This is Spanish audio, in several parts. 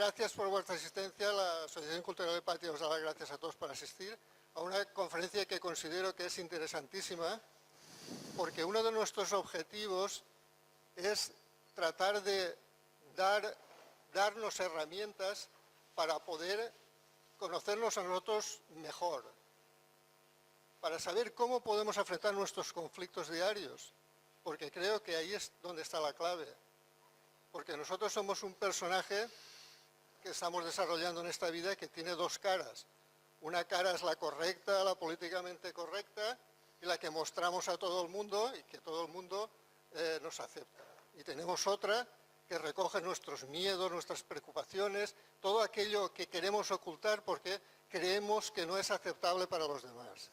gracias por vuestra asistencia. La Asociación Cultural de Patria os da las gracias a todos por asistir a una conferencia que considero que es interesantísima, porque uno de nuestros objetivos es tratar de darnos herramientas para poder conocernos a nosotros mejor, para saber cómo podemos enfrentar nuestros conflictos diarios, porque creo que ahí es donde está la clave. Porque nosotros somos un personaje que estamos desarrollando en esta vida que tiene dos caras. Una cara es la correcta, la políticamente correcta, y la que mostramos a todo el mundo y que todo el mundo nos acepta. Y tenemos otra que recoge nuestros miedos, nuestras preocupaciones, todo aquello que queremos ocultar porque creemos que no es aceptable para los demás.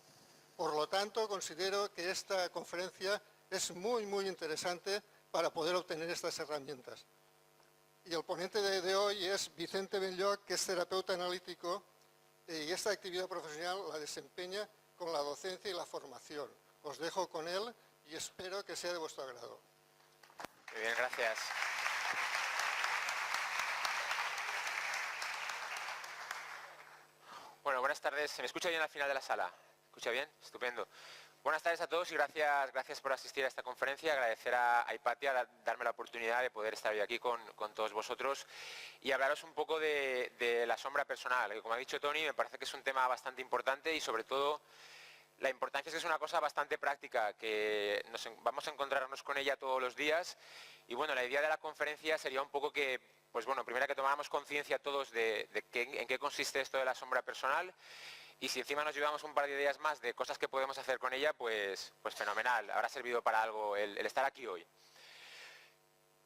Por lo tanto, considero que esta conferencia es muy, muy interesante para poder obtener estas herramientas. Y el ponente de hoy es Vicente Benlloch, que es terapeuta analítico y esta actividad profesional la desempeña con la docencia y la formación. Os dejo con él y espero que sea de vuestro agrado. Muy bien, gracias. Bueno, buenas tardes. ¿Se me escucha bien al final de la sala? ¿Se escucha bien? Estupendo. Buenas tardes a todos y gracias por asistir a esta conferencia. Agradecer a Hipatia darme la oportunidad de poder estar hoy aquí con todos vosotros y hablaros un poco de la sombra personal, que como ha dicho Tony, me parece que es un tema bastante importante y sobre todo la importancia es que es una cosa bastante práctica, que vamos a encontrarnos con ella todos los días y bueno, la idea de la conferencia sería un poco que, pues bueno, primero que tomáramos conciencia todos de en qué consiste esto de la sombra personal. Y si encima nos llevamos un par de ideas más de cosas que podemos hacer con ella, pues fenomenal, habrá servido para algo el estar aquí hoy.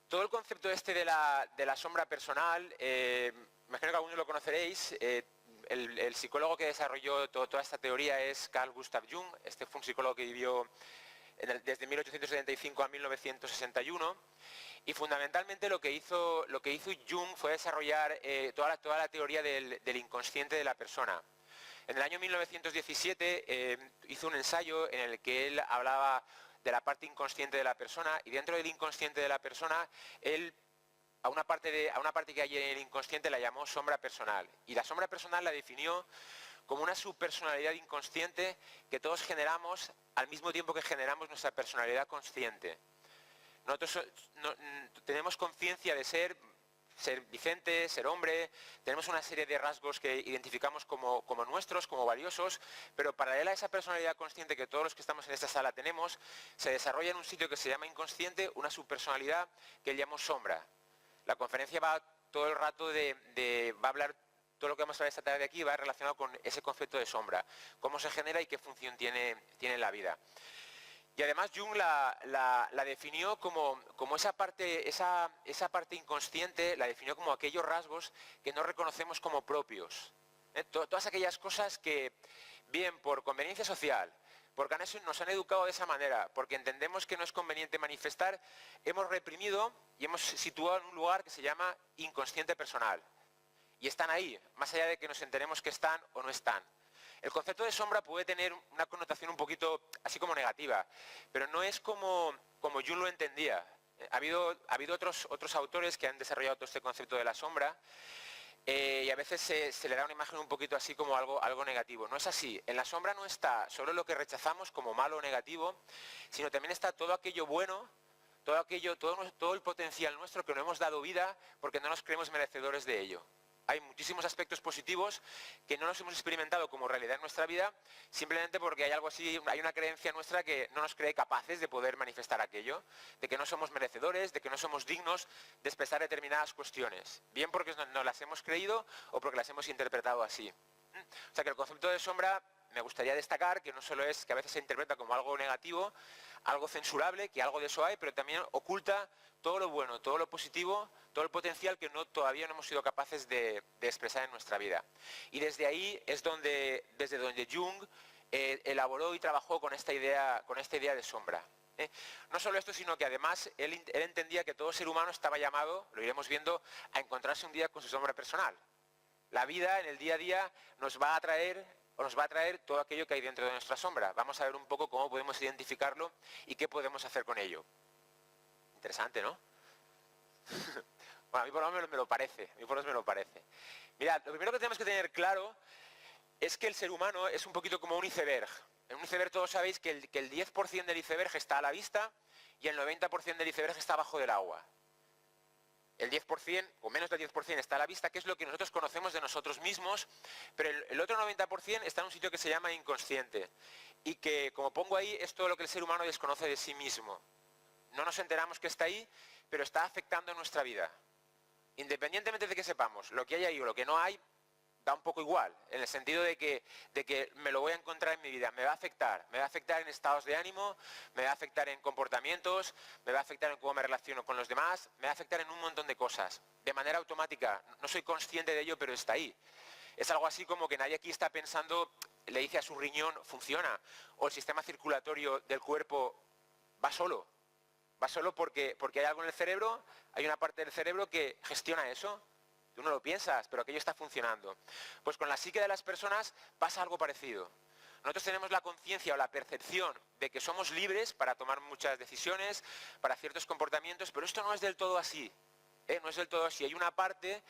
Todo el concepto este de la sombra personal, imagino que algunos lo conoceréis, el psicólogo que desarrolló toda esta teoría es Carl Gustav Jung. Este fue un psicólogo que vivió desde 1875 a 1961 y fundamentalmente lo que hizo Jung fue desarrollar toda la teoría del inconsciente de la persona. En el año 1917 hizo un ensayo en el que él hablaba de la parte inconsciente de la persona y dentro del inconsciente de la persona él a una parte que hay en el inconsciente la llamó sombra personal y la sombra personal la definió como una subpersonalidad inconsciente que todos generamos al mismo tiempo que generamos nuestra personalidad consciente. Nosotros tenemos conciencia de ser Vicente, ser hombre, tenemos una serie de rasgos que identificamos como nuestros, como valiosos, pero paralela a esa personalidad consciente que todos los que estamos en esta sala tenemos, se desarrolla en un sitio que se llama inconsciente una subpersonalidad que él llamó sombra. La conferencia va todo el rato va a hablar, todo lo que vamos a ver esta tarde aquí va relacionado con ese concepto de sombra, cómo se genera y qué función tiene en la vida. Y además Jung la definió como esa parte inconsciente, la definió como aquellos rasgos que no reconocemos como propios. Todas aquellas cosas que, bien por conveniencia social, porque nos han educado de esa manera, porque entendemos que no es conveniente manifestar, hemos reprimido y hemos situado en un lugar que se llama inconsciente personal. Y están ahí, más allá de que nos enteremos que están o no están. El concepto de sombra puede tener una connotación un poquito así como negativa, pero no es como Jung lo entendía. Ha habido otros autores que han desarrollado todo este concepto de la sombra y a veces se le da una imagen un poquito así como algo negativo. No es así. En la sombra no está solo lo que rechazamos como malo o negativo, sino también está todo aquello bueno, todo el potencial nuestro que no hemos dado vida porque no nos creemos merecedores de ello. Hay muchísimos aspectos positivos que no los hemos experimentado como realidad en nuestra vida, simplemente porque hay una creencia nuestra que no nos cree capaces de poder manifestar aquello, de que no somos merecedores, de que no somos dignos de expresar determinadas cuestiones, bien porque no las hemos creído o porque las hemos interpretado así. O sea que el concepto de sombra me gustaría destacar que no solo es que a veces se interpreta como algo negativo, algo censurable, que algo de eso hay, pero también oculta todo lo bueno, todo lo positivo, todo el potencial que todavía no hemos sido capaces de expresar en nuestra vida. Y desde ahí es desde donde Jung elaboró y trabajó con esta idea de sombra. No solo esto, sino que además él entendía que todo ser humano estaba llamado, lo iremos viendo, a encontrarse un día con su sombra personal. La vida en el día a día nos va a traer todo aquello que hay dentro de nuestra sombra. Vamos a ver un poco cómo podemos identificarlo y qué podemos hacer con ello. Interesante, ¿no? Bueno, a mí por lo menos me lo parece. Mirad, lo primero que tenemos que tener claro es que el ser humano es un poquito como un iceberg. En un iceberg todos sabéis que el 10% del iceberg está a la vista y el 90% del iceberg está abajo del agua. El 10% o menos del 10% está a la vista, que es lo que nosotros conocemos de nosotros mismos, pero el otro 90% está en un sitio que se llama inconsciente y que, como pongo ahí, es todo lo que el ser humano desconoce de sí mismo. No nos enteramos que está ahí, pero está afectando nuestra vida. Independientemente de que sepamos lo que hay ahí o lo que no hay, da un poco igual, en el sentido de que me lo voy a encontrar en mi vida, me va a afectar en estados de ánimo, me va a afectar en comportamientos, me va a afectar en cómo me relaciono con los demás, me va a afectar en un montón de cosas, de manera automática, no soy consciente de ello, pero está ahí. Es algo así como que nadie aquí está pensando, le dice a su riñón, funciona, o el sistema circulatorio del cuerpo va solo porque hay algo en el cerebro, hay una parte del cerebro que gestiona eso. Tú no lo piensas, pero aquello está funcionando. Pues con la psique de las personas pasa algo parecido. Nosotros tenemos la conciencia o la percepción de que somos libres para tomar muchas decisiones, para ciertos comportamientos, pero esto no es del todo así. No es del todo así. Hay una parte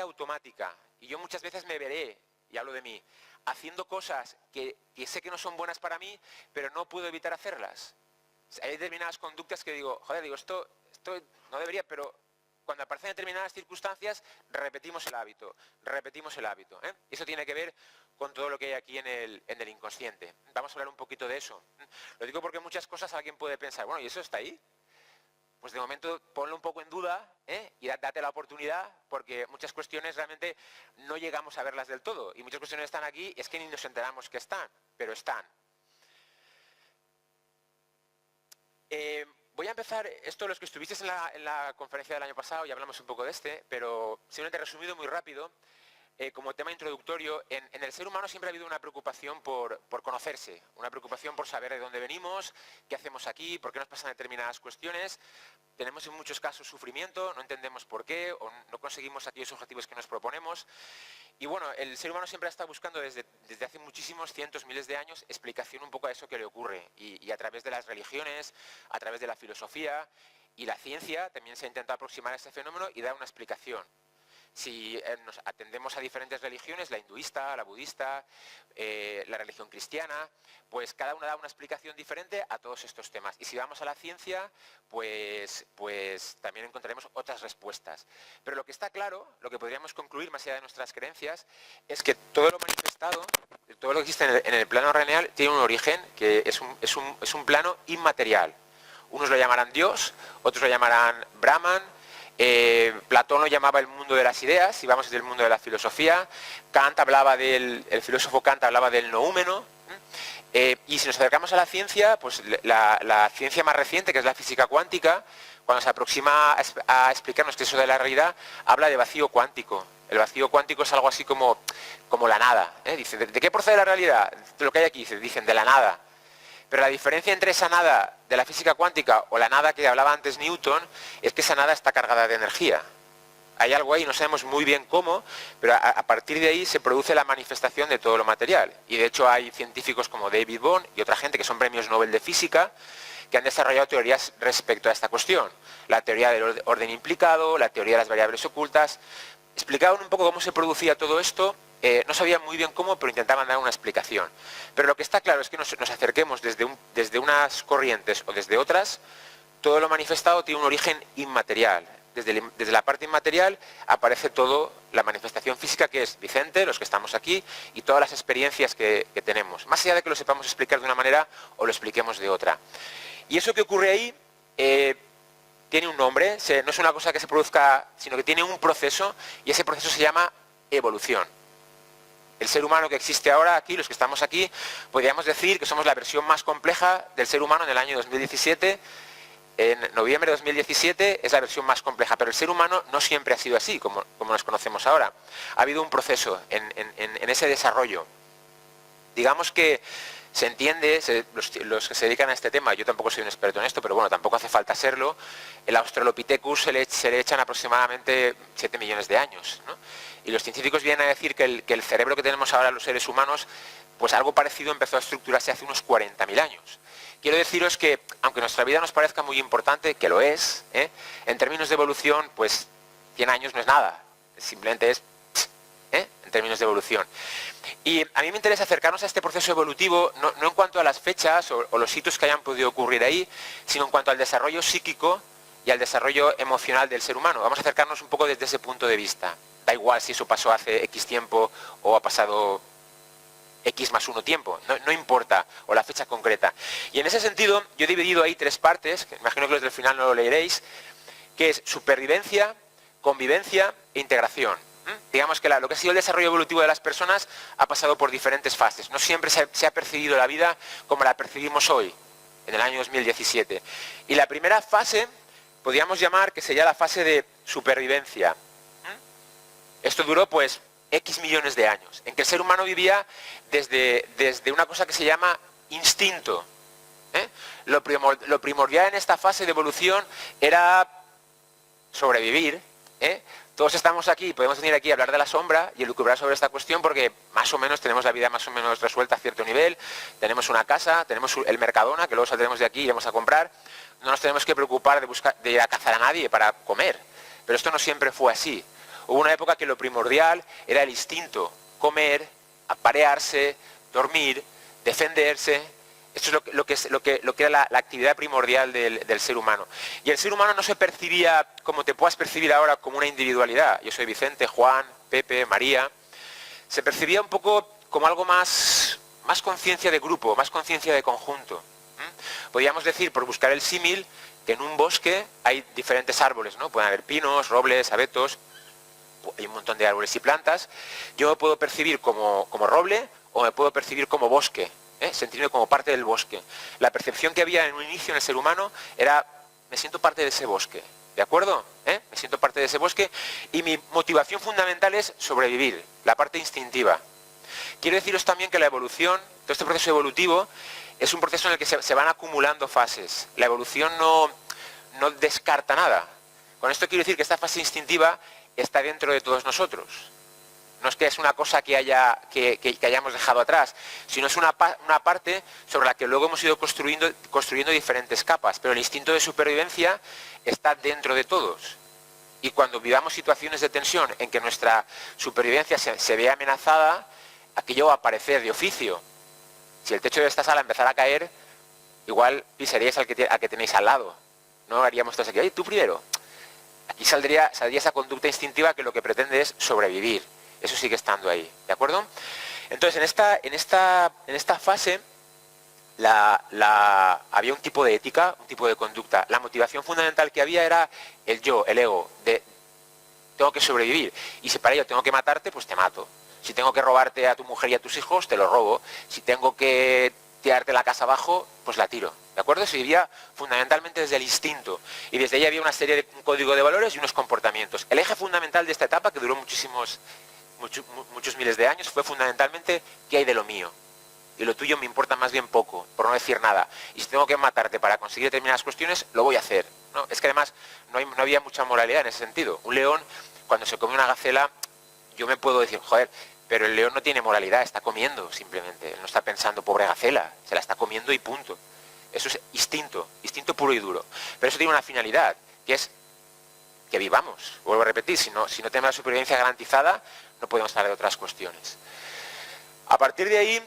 automática. Y yo muchas veces me veré, y hablo de mí, haciendo cosas que sé que no son buenas para mí, pero no puedo evitar hacerlas. Hay determinadas conductas que digo, esto no debería, pero cuando aparecen determinadas circunstancias, repetimos el hábito. Y eso tiene que ver con todo lo que hay aquí en el inconsciente. Vamos a hablar un poquito de eso. Lo digo porque muchas cosas alguien puede pensar, bueno, ¿y eso está ahí? Pues de momento ponlo un poco en duda y date la oportunidad, porque muchas cuestiones realmente no llegamos a verlas del todo. Y muchas cuestiones están aquí, es que ni nos enteramos que están, pero están. Voy a empezar, los que estuvisteis en la conferencia del año pasado, ya hablamos un poco de pero simplemente resumido muy rápido, como tema introductorio, en el ser humano siempre ha habido una preocupación por conocerse, una preocupación por saber de dónde venimos, qué hacemos aquí, por qué nos pasan determinadas cuestiones. Tenemos en muchos casos sufrimiento, no entendemos por qué, o no conseguimos aquellos objetivos que nos proponemos. Y bueno, el ser humano siempre ha estado buscando desde hace muchísimos cientos, miles de años, explicación un poco a eso que le ocurre. Y a través de las religiones, a través de la filosofía y la ciencia, también se ha intentado aproximar a este fenómeno y dar una explicación. Si nos atendemos a diferentes religiones, la hinduista, la budista, la religión cristiana, pues cada una da una explicación diferente a todos estos temas. Y si vamos a la ciencia, pues también encontraremos otras respuestas. Pero lo que está claro, lo que podríamos concluir más allá de nuestras creencias, es que todo lo manifestado, todo lo que existe en el plano real, tiene un origen que es un plano inmaterial. Unos lo llamarán Dios, otros lo llamarán Brahman. Platón lo llamaba el mundo de las ideas, si vamos desde el mundo de la filosofía. El filósofo Kant hablaba del noúmeno. Y si nos acercamos a la ciencia, pues la ciencia más reciente, que es la física cuántica, cuando se aproxima a explicarnos qué es eso de la realidad, habla de vacío cuántico. El vacío cuántico es algo así como la nada. Dice, ¿de qué procede la realidad? De lo que hay aquí, dicen de la nada. Pero la diferencia entre esa nada de la física cuántica o la nada que hablaba antes Newton es que esa nada está cargada de energía. Hay algo ahí, no sabemos muy bien cómo, pero a partir de ahí se produce la manifestación de todo lo material. Y de hecho hay científicos como David Bohm y otra gente que son premios Nobel de Física que han desarrollado teorías respecto a esta cuestión. La teoría del orden implicado, la teoría de las variables ocultas. Explicaban un poco cómo se producía todo esto. No sabían muy bien cómo, pero intentaban dar una explicación. Pero lo que está claro es que nos acerquemos desde unas corrientes o desde otras, todo lo manifestado tiene un origen inmaterial. Desde la parte inmaterial aparece todo la manifestación física, que es Vicente, los que estamos aquí, y todas las experiencias que tenemos. Más allá de que lo sepamos explicar de una manera o lo expliquemos de otra. Y eso que ocurre ahí tiene un nombre, no es una cosa que se produzca, sino que tiene un proceso, y ese proceso se llama evolución. El ser humano que existe ahora aquí, los que estamos aquí, podríamos decir que somos la versión más compleja del ser humano en el año 2017. En noviembre de 2017 es la versión más compleja, pero el ser humano no siempre ha sido así, como nos conocemos ahora. Ha habido un proceso en ese desarrollo. Digamos que se entiende, los que se dedican a este tema, yo tampoco soy un experto en esto, pero bueno, tampoco hace falta serlo, el Australopithecus se le echan aproximadamente 7 millones de años, ¿no? Y los científicos vienen a decir que el cerebro que tenemos ahora los seres humanos, pues algo parecido empezó a estructurarse hace unos 40.000 años. Quiero deciros que, aunque nuestra vida nos parezca muy importante, que lo es, en términos de evolución, pues 100 años no es nada, simplemente es en términos de evolución. Y a mí me interesa acercarnos a este proceso evolutivo no en cuanto a las fechas o los hitos que hayan podido ocurrir ahí, sino en cuanto al desarrollo psíquico y al desarrollo emocional del ser humano. Vamos a acercarnos un poco desde ese punto de vista. Da igual si eso pasó hace X tiempo o ha pasado X más 1 tiempo, no importa, o la fecha concreta. Y en ese sentido, yo he dividido ahí 3 partes, que imagino que los del final no lo leeréis, que es supervivencia, convivencia e integración. Digamos que lo que ha sido el desarrollo evolutivo de las personas ha pasado por diferentes fases. No siempre se ha percibido la vida como la percibimos hoy, en el año 2017. Y la primera fase, podríamos llamar que sería la fase de supervivencia. Esto duró pues X millones de años, en que el ser humano vivía desde una cosa que se llama instinto. Lo primordial en esta fase de evolución era sobrevivir. Todos estamos aquí, podemos venir aquí a hablar de la sombra y elucubrar sobre esta cuestión porque más o menos tenemos la vida más o menos resuelta a cierto nivel, tenemos una casa, tenemos el Mercadona, que luego saldremos de aquí y iremos a comprar, no nos tenemos que preocupar de ir a cazar a nadie para comer, pero esto no siempre fue así. Hubo una época que lo primordial era el instinto, comer, aparearse, dormir, defenderse. Esto es lo que era la actividad primordial del ser humano. Y el ser humano no se percibía como te puedas percibir ahora como una individualidad. Yo soy Vicente, Juan, Pepe, María. Se percibía un poco como algo más conciencia de grupo, más conciencia de conjunto. Podríamos decir, por buscar el símil, que en un bosque hay diferentes árboles, ¿no? Pueden haber pinos, robles, abetos, hay un montón de árboles y plantas. Yo me puedo percibir como roble o me puedo percibir como bosque. Sentirme como parte del bosque. La percepción que había en un inicio en el ser humano era, me siento parte de ese bosque, ¿de acuerdo? Me siento parte de ese bosque y mi motivación fundamental es sobrevivir, la parte instintiva. Quiero deciros también que la evolución, todo este proceso evolutivo, es un proceso en el que se van acumulando fases. La evolución no descarta nada. Con esto quiero decir que esta fase instintiva está dentro de todos nosotros. No es que es una cosa que hayamos dejado atrás, sino es una parte sobre la que luego hemos ido construyendo diferentes capas. Pero el instinto de supervivencia está dentro de todos. Y cuando vivamos situaciones de tensión en que nuestra supervivencia se ve amenazada, aquello va a aparecer de oficio. Si el techo de esta sala empezara a caer, igual pisaríais al que tenéis al lado. No haríamos todos aquí, oye, tú primero. Aquí saldría esa conducta instintiva que lo que pretende es sobrevivir. Eso sigue estando ahí, ¿de acuerdo? Entonces, en esta fase había un tipo de ética, un tipo de conducta. La motivación fundamental que había era el yo, el ego, de tengo que sobrevivir. Y si para ello tengo que matarte, pues te mato. Si tengo que robarte a tu mujer y a tus hijos, te lo robo. Si tengo que tirarte la casa abajo, pues la tiro. ¿De acuerdo? Se vivía fundamentalmente desde el instinto. Y desde ahí había una serie de un código de valores y unos comportamientos. El eje fundamental de esta etapa, que duró muchos miles de años, fue fundamentalmente qué hay de lo mío. Y lo tuyo me importa más bien poco, por no decir nada. Y si tengo que matarte para conseguir determinadas cuestiones, lo voy a hacer, ¿no? Es que además no había mucha moralidad en ese sentido. Un león, cuando se come una gacela, yo me puedo decir, joder, pero el león no tiene moralidad, está comiendo simplemente. Él no está pensando, pobre gacela, se la está comiendo y punto. Eso es instinto puro y duro. Pero eso tiene una finalidad, que es que vivamos. Vuelvo a repetir, si no tenemos la supervivencia garantizada, no podemos hablar de otras cuestiones. A partir de ahí,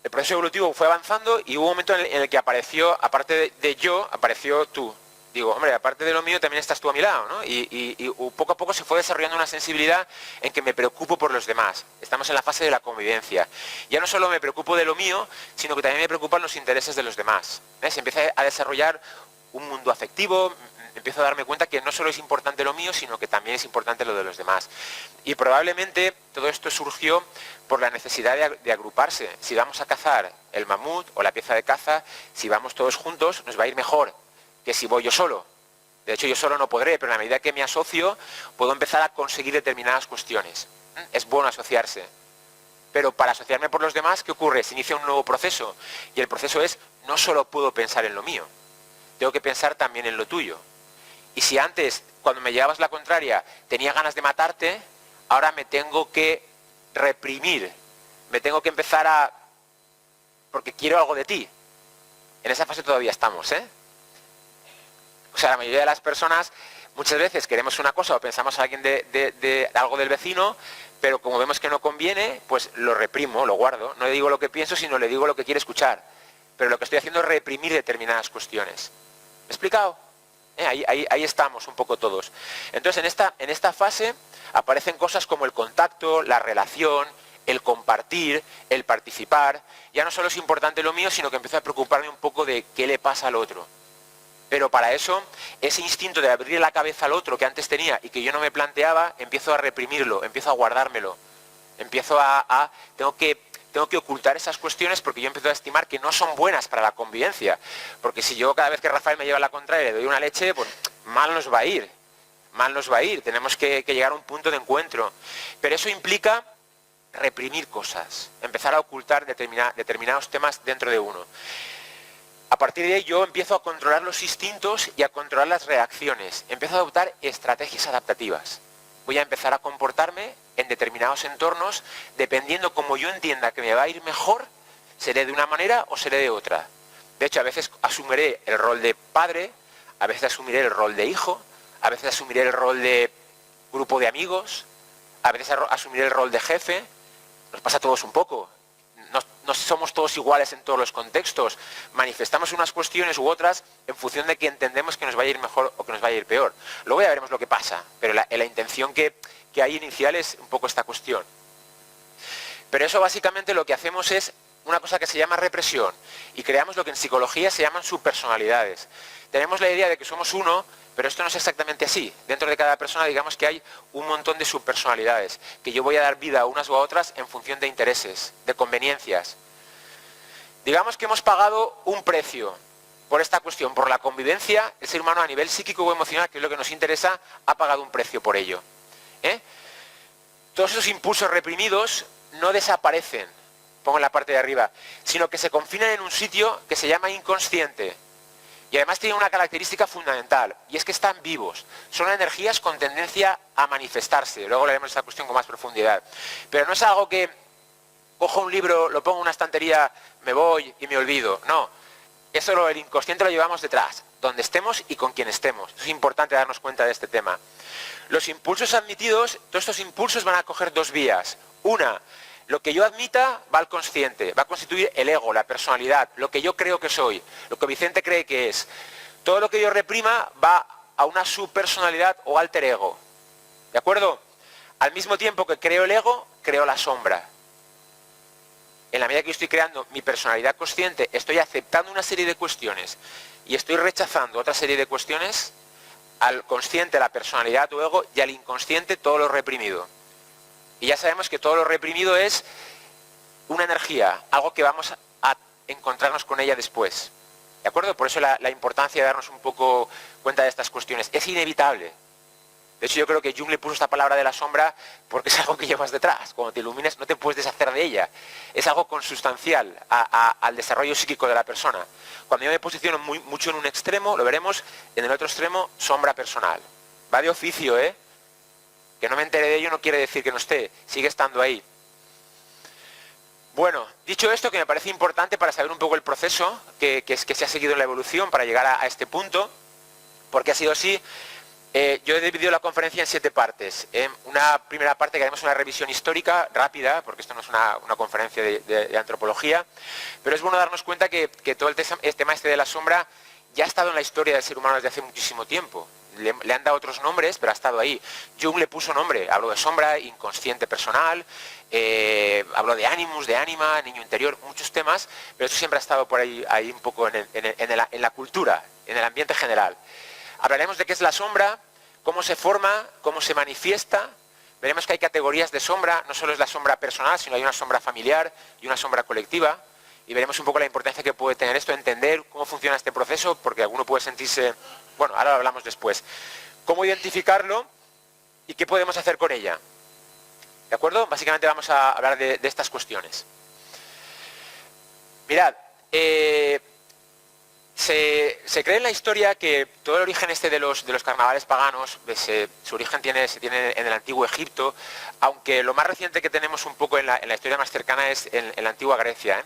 el proceso evolutivo fue avanzando y hubo un momento en el que apareció, aparte de yo, apareció tú. Digo, hombre, aparte de lo mío también estás tú a mi lado, ¿no? Y poco a poco se fue desarrollando una sensibilidad en que me preocupo por los demás. Estamos en la fase de la convivencia. Ya no solo me preocupo de lo mío, sino que también me preocupan los intereses de los demás. Se empieza a desarrollar un mundo afectivo, empiezo a darme cuenta que no solo es importante lo mío, sino que también es importante lo de los demás. Y probablemente todo esto surgió por la necesidad de agruparse. Si vamos a cazar el mamut o la pieza de caza, si vamos todos juntos, nos va a ir mejor que si voy yo solo. De hecho, yo solo no podré, pero en la medida que me asocio, puedo empezar a conseguir determinadas cuestiones. Es bueno asociarse. Pero para asociarme por los demás, ¿qué ocurre? Se inicia un nuevo proceso. Y el proceso es, no solo puedo pensar en lo mío, tengo que pensar también en lo tuyo. Y si antes, cuando me llevabas la contraria, tenía ganas de matarte, ahora me tengo que reprimir. Me tengo que empezar porque quiero algo de ti. En esa fase todavía estamos, ¿eh? O sea, la mayoría de las personas Muchas veces queremos una cosa o pensamos a alguien de algo del vecino, pero como vemos que no conviene, pues lo reprimo, lo guardo. No le digo lo que pienso, sino le digo lo que quiere escuchar. Pero lo que estoy haciendo es reprimir determinadas cuestiones. ¿Me he explicado? Ahí estamos un poco todos. Entonces, en esta fase aparecen cosas como el contacto, la relación, el compartir, el participar. Ya no solo es importante lo mío, sino que empiezo a preocuparme un poco de qué le pasa al otro. Pero para eso, ese instinto de abrir la cabeza al otro que antes tenía y que yo no me planteaba, empiezo a reprimirlo, empiezo a guardármelo. Tengo que ocultar esas cuestiones porque yo empiezo a estimar que no son buenas para la convivencia. Porque si yo cada vez que Rafael me lleva la contraria le doy una leche, pues mal nos va a ir. Mal nos va a ir. Tenemos que llegar a un punto de encuentro. Pero eso implica reprimir cosas, empezar a ocultar determinados temas dentro de uno. A partir de ahí yo empiezo a controlar los instintos y a controlar las reacciones. Empiezo a adoptar estrategias adaptativas. Voy a empezar a comportarme en determinados entornos, dependiendo como yo entienda que me va a ir mejor, seré de una manera o seré de otra. De hecho, a veces asumiré el rol de padre, a veces asumiré el rol de hijo, a veces asumiré el rol de grupo de amigos, a veces asumiré el rol de jefe. Nos pasa a todos un poco. No somos todos iguales en todos los contextos. Manifestamos unas cuestiones u otras en función de que entendemos que nos va a ir mejor o que nos va a ir peor. Luego ya veremos lo que pasa, pero la intención que hay inicial es un poco esta cuestión. Pero eso básicamente lo que hacemos es una cosa que se llama represión y creamos lo que en psicología se llaman subpersonalidades. Tenemos la idea de que somos uno, pero esto no es exactamente así. Dentro de cada persona digamos que hay un montón de subpersonalidades, que yo voy a dar vida a unas u a otras en función de intereses, de conveniencias. Digamos que hemos pagado un precio por esta cuestión, por la convivencia. El ser humano a nivel psíquico o emocional, que es lo que nos interesa, ha pagado un precio por ello. Todos esos impulsos reprimidos no desaparecen, pongo en la parte de arriba, sino que se confinan en un sitio que se llama inconsciente. Y además tienen una característica fundamental, y es que están vivos. Son energías con tendencia a manifestarse. Luego leeremos esta cuestión con más profundidad. Pero no es algo que cojo un libro, lo pongo en una estantería, me voy y me olvido. No, eso el inconsciente lo llevamos detrás, donde estemos y con quien estemos. Es importante darnos cuenta de este tema. Los impulsos admitidos, todos estos impulsos van a coger dos vías. Una, lo que yo admita va al consciente, va a constituir el ego, la personalidad, lo que yo creo que soy, lo que Vicente cree que es. Todo lo que yo reprima va a una subpersonalidad o alter ego. ¿De acuerdo? Al mismo tiempo que creo el ego, creo la sombra. En la medida que yo estoy creando mi personalidad consciente, estoy aceptando una serie de cuestiones y estoy rechazando otra serie de cuestiones, al consciente la personalidad o ego y al inconsciente todo lo reprimido. Y ya sabemos que todo lo reprimido es una energía, algo que vamos a encontrarnos con ella después. ¿De acuerdo? Por eso la importancia de darnos un poco cuenta de estas cuestiones. Es inevitable. De hecho, yo creo que Jung le puso esta palabra de la sombra porque es algo que llevas detrás. Cuando te ilumines no te puedes deshacer de ella. Es algo consustancial al desarrollo psíquico de la persona. Cuando yo me posiciono mucho en un extremo, lo veremos, en el otro extremo, sombra personal. Va de oficio, ¿eh? Que no me entere de ello no quiere decir que no esté, sigue estando ahí. Bueno, dicho esto, que me parece importante para saber un poco el proceso que se ha seguido en la evolución para llegar a este punto, porque ha sido así. Yo he dividido la conferencia en 7 partes. Una primera parte que haremos una revisión histórica rápida, porque esto no es una conferencia de antropología, pero es bueno darnos cuenta que todo el tema este de la sombra ya ha estado en la historia del ser humano desde hace muchísimo tiempo. Le han dado otros nombres, pero ha estado ahí. Jung le puso nombre, habló de sombra, inconsciente personal, habló de animus, de ánima, niño interior, muchos temas, pero eso siempre ha estado por ahí un poco en la cultura, en el ambiente general. Hablaremos de qué es la sombra, cómo se forma, cómo se manifiesta. Veremos que hay categorías de sombra, no solo es la sombra personal, sino hay una sombra familiar y una sombra colectiva. Y veremos un poco la importancia que puede tener esto, entender cómo funciona este proceso, porque alguno puede sentirse... Bueno, ahora lo hablamos después. Cómo identificarlo y qué podemos hacer con ella. ¿De acuerdo? Básicamente vamos a hablar de estas cuestiones. Mirad, se cree en la historia que todo el origen este de los carnavales paganos, su origen se tiene en el antiguo Egipto, aunque lo más reciente que tenemos un poco en la historia más cercana es en la antigua Grecia.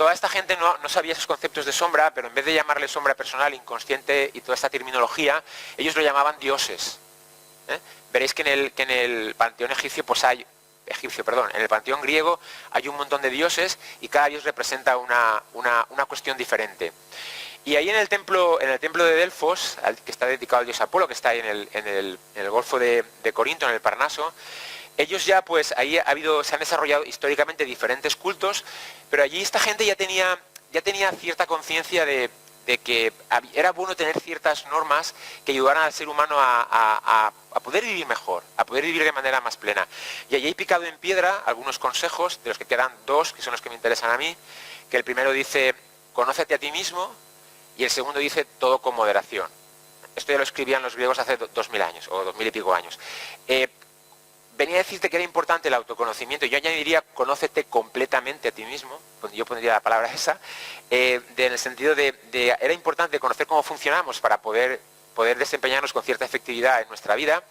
toda esta gente no sabía esos conceptos de sombra, pero en vez de llamarle sombra personal, inconsciente y toda esta terminología, ellos lo llamaban dioses. Veréis que en el panteón egipcio, pues en el panteón griego hay un montón de dioses y cada dios representa una cuestión diferente. Y ahí en el templo de Delfos, que está dedicado al dios Apolo, que está ahí en el Golfo de Corinto, en el Parnaso, ellos ya, pues ahí se han desarrollado históricamente diferentes cultos, pero allí esta gente ya tenía cierta conciencia de que era bueno tener ciertas normas que ayudaran al ser humano a poder vivir mejor, a poder vivir de manera más plena. Y allí hay picado en piedra algunos consejos, de los que quedan dos, que son los que me interesan a mí, que el primero dice, conócete a ti mismo, y el segundo dice, todo con moderación. Esto ya lo escribían los griegos hace 2000 años, o 2000 y pico años. Venía a decirte que era importante el autoconocimiento. Yo añadiría, conócete completamente a ti mismo. Yo pondría la palabra esa. En el sentido de era importante conocer cómo funcionamos para poder desempeñarnos con cierta efectividad en nuestra vida.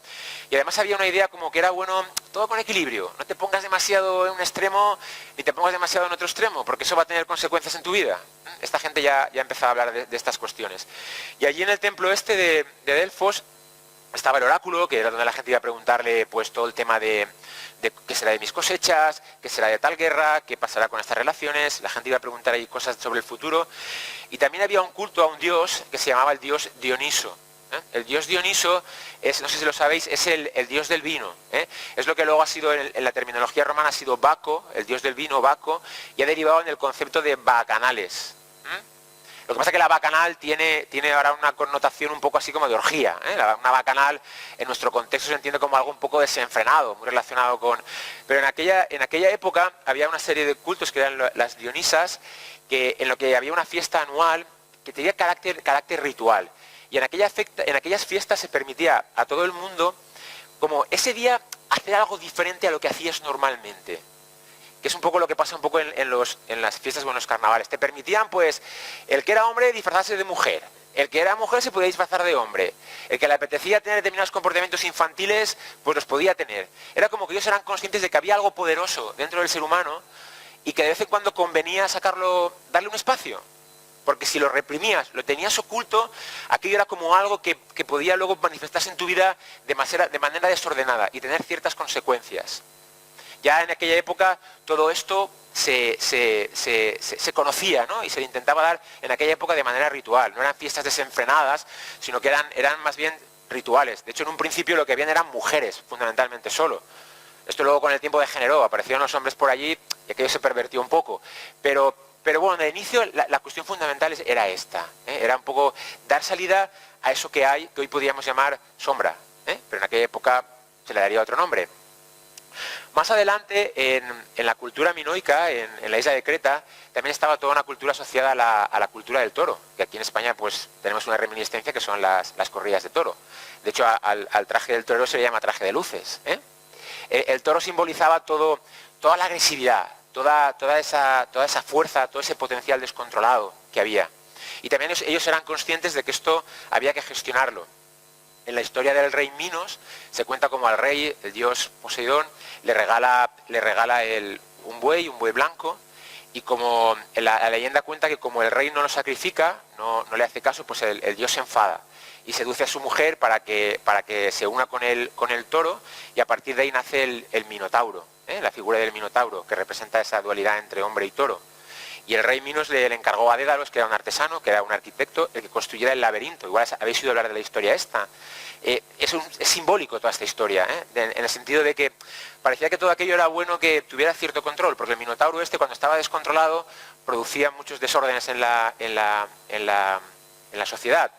Y además había una idea como que era bueno, todo con equilibrio. No te pongas demasiado en un extremo, ni te pongas demasiado en otro extremo, porque eso va a tener consecuencias en tu vida. Esta gente ya empezaba a hablar de estas cuestiones. Y allí en el templo este de Delfos, estaba el oráculo, que era donde la gente iba a preguntarle pues todo el tema de qué será de mis cosechas, qué será de tal guerra, qué pasará con estas relaciones. La gente iba a preguntar ahí cosas sobre el futuro. Y también había un culto a un dios que se llamaba el dios Dioniso. El dios Dioniso, no sé si lo sabéis, es el dios del vino. Es lo que luego ha sido en la terminología romana, ha sido Baco, el dios del vino, Baco, y ha derivado en el concepto de bacanales. Lo que pasa es que la bacanal tiene ahora una connotación un poco así como de orgía. Una bacanal en nuestro contexto se entiende como algo un poco desenfrenado, muy relacionado con... Pero en aquella época había una serie de cultos que eran las Dionisas, en lo que había una fiesta anual que tenía carácter ritual. Y en aquellas fiestas se permitía a todo el mundo, como ese día, hacer algo diferente a lo que hacías normalmente. Que es un poco lo que pasa un poco en las fiestas o en los carnavales. Te permitían, pues, el que era hombre disfrazarse de mujer, el que era mujer se podía disfrazar de hombre, el que le apetecía tener determinados comportamientos infantiles, pues los podía tener. Era como que ellos eran conscientes de que había algo poderoso dentro del ser humano y que de vez en cuando convenía darle un espacio. Porque si lo reprimías, lo tenías oculto, aquello era como algo que podía luego manifestarse en tu vida de manera desordenada y tener ciertas consecuencias. Ya en aquella época todo esto se conocía, ¿no? Y se le intentaba dar en aquella época de manera ritual. No eran fiestas desenfrenadas, sino que eran más bien rituales. De hecho, en un principio lo que habían eran mujeres, fundamentalmente solo. Esto luego con el tiempo degeneró, aparecieron los hombres por allí y aquello se pervertió un poco. Pero bueno, de inicio la cuestión fundamental era esta. Era un poco dar salida a eso que hoy podríamos llamar sombra. Pero en aquella época se le daría otro nombre. Más adelante, en la cultura minoica, en la isla de Creta, también estaba toda una cultura asociada a la cultura del toro, que aquí en España pues tenemos una reminiscencia que son las corridas de toro. De hecho, al traje del torero se le llama traje de luces. El toro simbolizaba toda la agresividad, toda esa fuerza, todo ese potencial descontrolado que había. Y también ellos eran conscientes de que esto había que gestionarlo. En la historia del rey Minos se cuenta como al rey, el dios Poseidón, le regala un buey blanco, y como la leyenda cuenta que como el rey no lo sacrifica, no le hace caso, pues el dios se enfada y seduce a su mujer para que se una con el toro, y a partir de ahí nace el Minotauro, la figura del Minotauro, que representa esa dualidad entre hombre y toro. Y el rey Minos le encargó a Dédalos, que era un artesano, que era un arquitecto, el que construyera el laberinto. Igual habéis oído hablar de la historia esta. Es simbólico toda esta historia, en el sentido de que parecía que todo aquello era bueno que tuviera cierto control, porque el Minotauro cuando estaba descontrolado producía muchos desórdenes en la sociedad.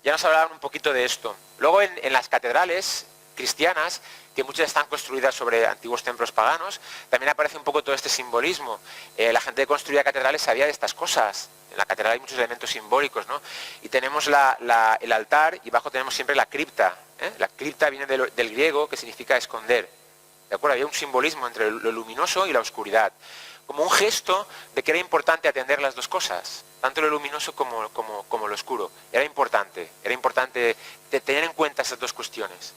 Ya nos hablaban un poquito de esto. Luego en las catedrales cristianas, que muchas están construidas sobre antiguos templos paganos, también aparece un poco todo este simbolismo. La gente que construía catedrales sabía de estas cosas. En la catedral hay muchos elementos simbólicos, ¿no? Y tenemos el altar, y abajo tenemos siempre la cripta. La cripta viene del griego, que significa esconder. ¿De acuerdo? Había un simbolismo entre lo luminoso y la oscuridad, como un gesto de que era importante atender las dos cosas, tanto lo luminoso como lo oscuro. Era importante tener en cuenta esas dos cuestiones.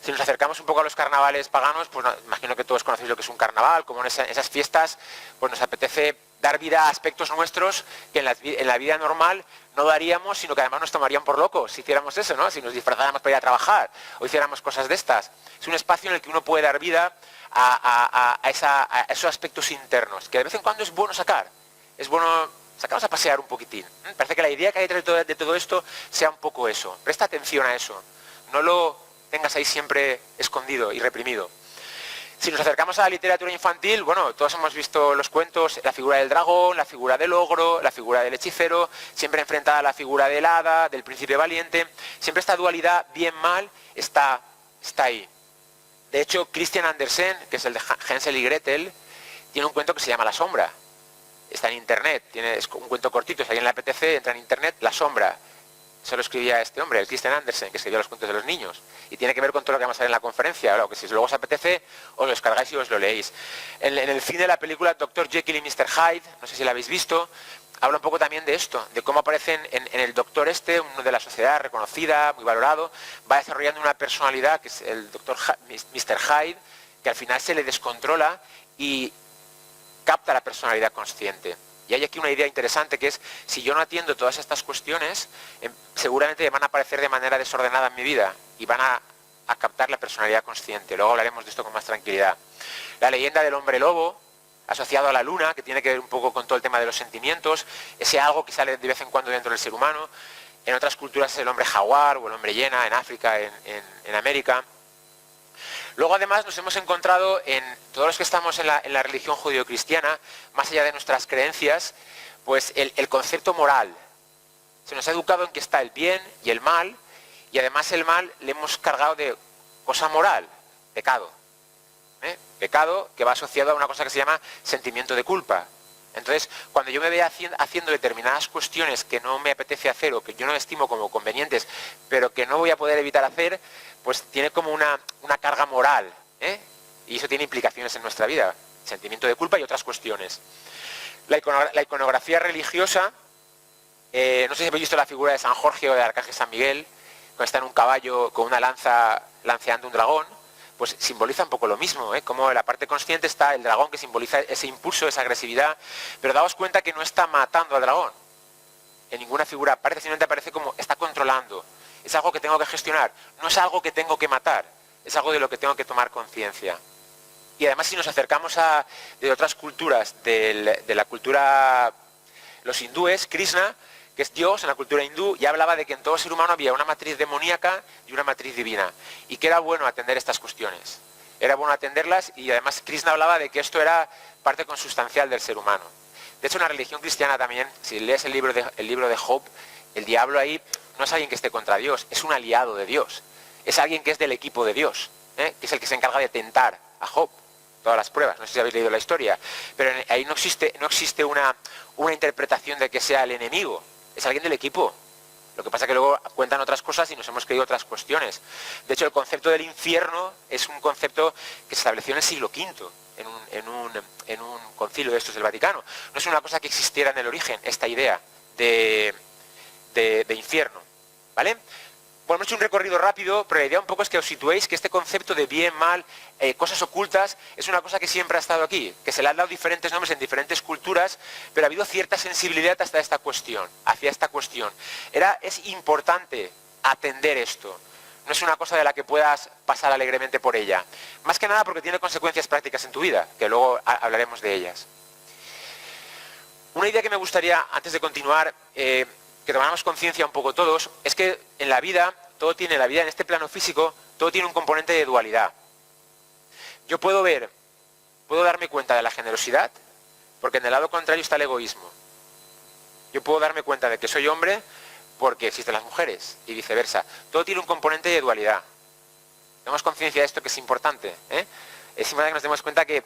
Si nos acercamos un poco a los carnavales paganos, pues imagino que todos conocéis lo que es un carnaval. Como en esas fiestas, pues nos apetece dar vida a aspectos nuestros que en la vida normal no daríamos, sino que además nos tomarían por locos si hiciéramos eso, ¿no? Si nos disfrazáramos para ir a trabajar o hiciéramos cosas de estas. Es un espacio en el que uno puede dar vida a esos aspectos internos, que de vez en cuando es bueno sacar. Es bueno sacarnos a pasear un poquitín. Parece que la idea que hay detrás de todo esto sea un poco eso. Presta atención a eso. No lo tengas ahí siempre escondido y reprimido. Si nos acercamos a la literatura infantil, bueno, todos hemos visto los cuentos, la figura del dragón, la figura del ogro, la figura del hechicero, siempre enfrentada a la figura del hada, del príncipe valiente. Siempre esta dualidad bien-mal está ahí. De hecho, Christian Andersen, que es el de Hansel y Gretel, tiene un cuento que se llama La sombra. Está en internet, es un cuento cortito, si a alguien le apetece, entra en internet, La sombra. Eso lo escribía este hombre, el Christian Andersen, que escribía los cuentos de los niños. Y tiene que ver con todo lo que vamos a ver en la conferencia. Claro, que si luego os apetece, os lo descargáis y os lo leéis. En el fin de la película Dr. Jekyll y Mr. Hyde, no sé si la habéis visto, habla un poco también de esto, de cómo aparecen en el doctor uno de la sociedad reconocida, muy valorado, va desarrollando una personalidad, que es el Dr. Mr. Hyde, que al final se le descontrola y capta la personalidad consciente. Y hay aquí una idea interesante que es, si yo no atiendo todas estas cuestiones, seguramente van a aparecer de manera desordenada en mi vida y van a captar la personalidad consciente. Luego hablaremos de esto con más tranquilidad. La leyenda del hombre lobo, asociado a la luna, que tiene que ver un poco con todo el tema de los sentimientos, ese algo que sale de vez en cuando dentro del ser humano. En otras culturas es el hombre jaguar o el hombre hiena, en África, en América. Luego además nos hemos encontrado en todos los que estamos en la religión judeocristiana, más allá de nuestras creencias, pues el concepto moral. Se nos ha educado en que está el bien y el mal, y además el mal le hemos cargado de cosa moral, pecado. Pecado que va asociado a una cosa que se llama sentimiento de culpa. Entonces, cuando yo me vea haciendo determinadas cuestiones que no me apetece hacer o que yo no estimo como convenientes, pero que no voy a poder evitar hacer, pues tiene como una carga moral, y eso tiene implicaciones en nuestra vida, sentimiento de culpa y otras cuestiones. La iconografía religiosa, no sé si habéis visto la figura de San Jorge o de Arcángel San Miguel, cuando está en un caballo con una lanza lanceando un dragón, pues simboliza un poco lo mismo, como en la parte consciente está el dragón que simboliza ese impulso, esa agresividad, pero daos cuenta que no está matando al dragón. En ninguna figura aparece, simplemente aparece como está controlando. Es algo que tengo que gestionar, no es algo que tengo que matar, es algo de lo que tengo que tomar conciencia. Y además si nos acercamos de otras culturas, de la cultura, los hindúes, Krishna, que es Dios en la cultura hindú, ya hablaba de que en todo ser humano había una matriz demoníaca y una matriz divina, y que era bueno atender estas cuestiones. Era bueno atenderlas, y además Krishna hablaba de que esto era parte consustancial del ser humano. De hecho, en la religión cristiana también, si lees el libro de Job, el diablo ahí no es alguien que esté contra Dios, es un aliado de Dios. Es alguien que es del equipo de Dios, que es el que se encarga de tentar a Job. Todas las pruebas, no sé si habéis leído la historia, pero ahí no existe una interpretación de que sea el enemigo, es alguien del equipo. Lo que pasa es que luego cuentan otras cosas y nos hemos creído otras cuestiones. De hecho, el concepto del infierno es un concepto que se estableció en el siglo V, en un concilio de estos del Vaticano. No es una cosa que existiera en el origen, esta idea de infierno, ¿vale? Bueno, hemos hecho un recorrido rápido, pero la idea un poco es que os situéis que este concepto de bien, mal, cosas ocultas, es una cosa que siempre ha estado aquí, que se le han dado diferentes nombres en diferentes culturas, pero ha habido cierta sensibilidad hacia esta cuestión. Es importante atender esto. No es una cosa de la que puedas pasar alegremente por ella. Más que nada porque tiene consecuencias prácticas en tu vida, que luego hablaremos de ellas. Una idea que me gustaría, antes de continuar, que tomáramos conciencia un poco todos, es que en la vida, en este plano físico, todo tiene un componente de dualidad. Yo puedo darme cuenta de la generosidad, porque en el lado contrario está el egoísmo. Yo puedo darme cuenta de que soy hombre porque existen las mujeres, y viceversa. Todo tiene un componente de dualidad. Tenemos conciencia de esto, que es importante, Es importante que nos demos cuenta que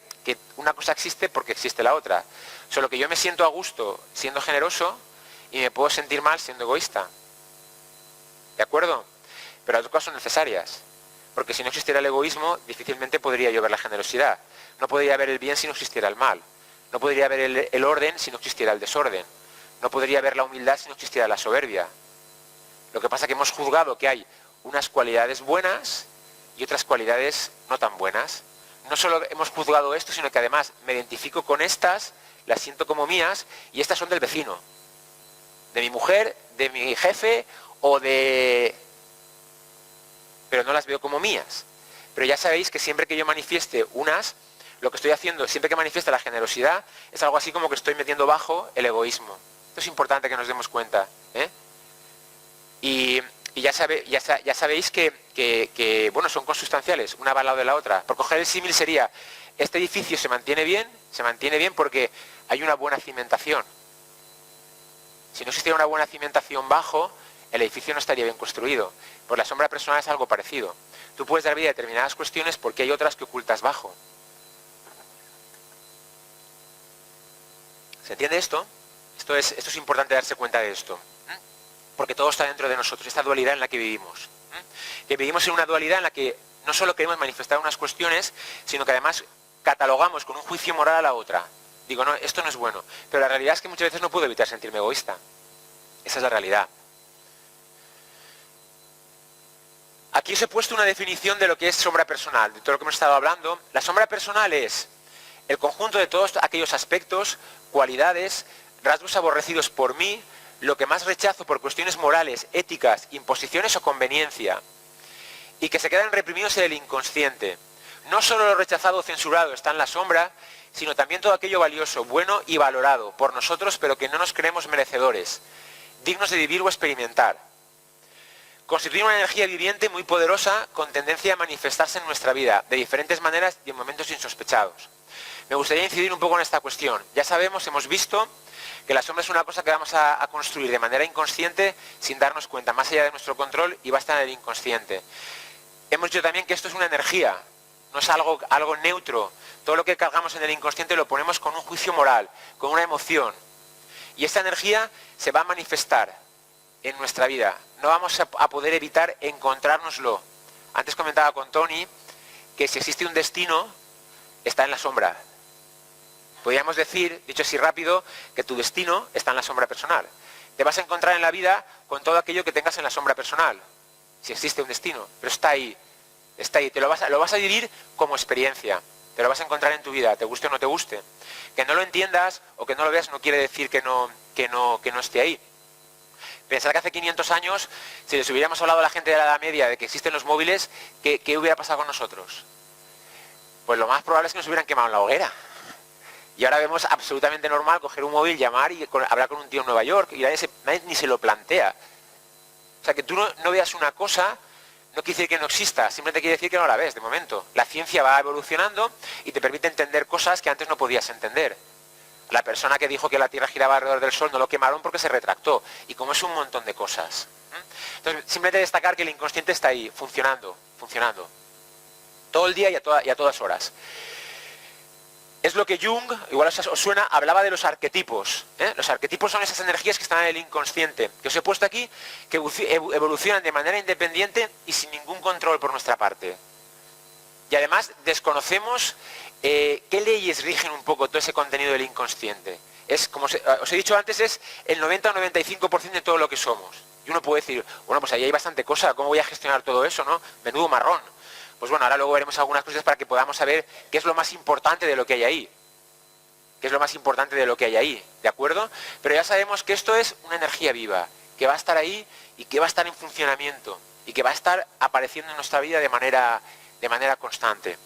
una cosa existe porque existe la otra. Solo que yo me siento a gusto siendo generoso, y me puedo sentir mal siendo egoísta. ¿De acuerdo? Pero las dos cosas son necesarias. Porque si no existiera el egoísmo, difícilmente podría yo ver la generosidad. No podría haber el bien si no existiera el mal. No podría haber el orden si no existiera el desorden. No podría haber la humildad si no existiera la soberbia. Lo que pasa es que hemos juzgado que hay unas cualidades buenas y otras cualidades no tan buenas. No solo hemos juzgado esto, sino que además me identifico con estas, las siento como mías y estas son del vecino, de mi mujer, de mi jefe o de... pero no las veo como mías. Pero ya sabéis que siempre que yo manifieste unas, lo que estoy haciendo, siempre que manifiesta la generosidad, es algo así como que estoy metiendo bajo el egoísmo. Esto es importante que nos demos cuenta, ¿eh? Y ya sabéis que, bueno, son consustanciales, una va al lado de la otra. Por coger el símil sería, este edificio se mantiene bien porque hay una buena cimentación. Si no existiera una buena cimentación bajo, el edificio no estaría bien construido. Pues la sombra personal es algo parecido. Tú puedes dar vida a determinadas cuestiones porque hay otras que ocultas bajo. ¿Se entiende esto? Esto es importante darse cuenta de esto. Porque todo está dentro de nosotros, esta dualidad en la que vivimos. Que vivimos en una dualidad en la que no solo queremos manifestar unas cuestiones, sino que además catalogamos con un juicio moral a la otra. Digo, no, esto no es bueno. Pero la realidad es que muchas veces no puedo evitar sentirme egoísta. Esa es la realidad. Aquí os he puesto una definición de lo que es sombra personal, de todo lo que hemos estado hablando. La sombra personal es el conjunto de todos aquellos aspectos, cualidades, rasgos aborrecidos por mí, lo que más rechazo por cuestiones morales, éticas, imposiciones o conveniencia, y que se quedan reprimidos en el inconsciente. No solo lo rechazado o censurado está en la sombra, sino también todo aquello valioso, bueno y valorado por nosotros, pero que no nos creemos merecedores, dignos de vivir o experimentar. Constituye una energía viviente muy poderosa con tendencia a manifestarse en nuestra vida, de diferentes maneras y en momentos insospechados. Me gustaría incidir un poco en esta cuestión. Ya sabemos, hemos visto que la sombra es una cosa que vamos a construir de manera inconsciente sin darnos cuenta, más allá de nuestro control, y va a estar en el inconsciente. Hemos dicho también que esto es una energía, no es algo neutro. Todo lo que cargamos en el inconsciente lo ponemos con un juicio moral, con una emoción. Y esta energía se va a manifestar en nuestra vida. No vamos a poder evitar encontrárnoslo. Antes comentaba con Tony que si existe un destino, está en la sombra. Podríamos decir, dicho así rápido, que tu destino está en la sombra personal. Te vas a encontrar en la vida con todo aquello que tengas en la sombra personal, si existe un destino, pero está ahí, lo vas a vivir como experiencia, te lo vas a encontrar en tu vida, te guste o no te guste. Que no lo entiendas o que no lo veas no quiere decir que no esté ahí. Pensar que hace 500 años, si les hubiéramos hablado a la gente de la Edad Media de que existen los móviles, ¿qué hubiera pasado con nosotros? Pues lo más probable es que nos hubieran quemado en la hoguera. Y ahora vemos absolutamente normal coger un móvil, llamar y hablar con un tío en Nueva York, y nadie ni se lo plantea. O sea, que tú no veas una cosa no quiere decir que no exista, simplemente quiere decir que no la ves de momento. La ciencia va evolucionando y te permite entender cosas que antes no podías entender. La persona que dijo que la Tierra giraba alrededor del Sol no lo quemaron porque se retractó. Y como es un montón de cosas. Entonces, simplemente destacar que el inconsciente está ahí, funcionando. Todo el día y a todas horas. Es lo que Jung, igual os suena, hablaba de los arquetipos. Los arquetipos son esas energías que están en el inconsciente, que os he puesto aquí, que evolucionan de manera independiente y sin ningún control por nuestra parte. Y además desconocemos qué leyes rigen un poco todo ese contenido del inconsciente. Es, como os he dicho antes, es el 90 o 95% de todo lo que somos. Y uno puede decir, bueno, pues ahí hay bastante cosa, ¿cómo voy a gestionar todo eso, no? Menudo marrón. Pues bueno, ahora luego veremos algunas cosas para que podamos saber qué es lo más importante de lo que hay ahí. ¿Qué es lo más importante de lo que hay ahí? ¿De acuerdo? Pero ya sabemos que esto es una energía viva, que va a estar ahí y que va a estar en funcionamiento y que va a estar apareciendo en nuestra vida de manera constante.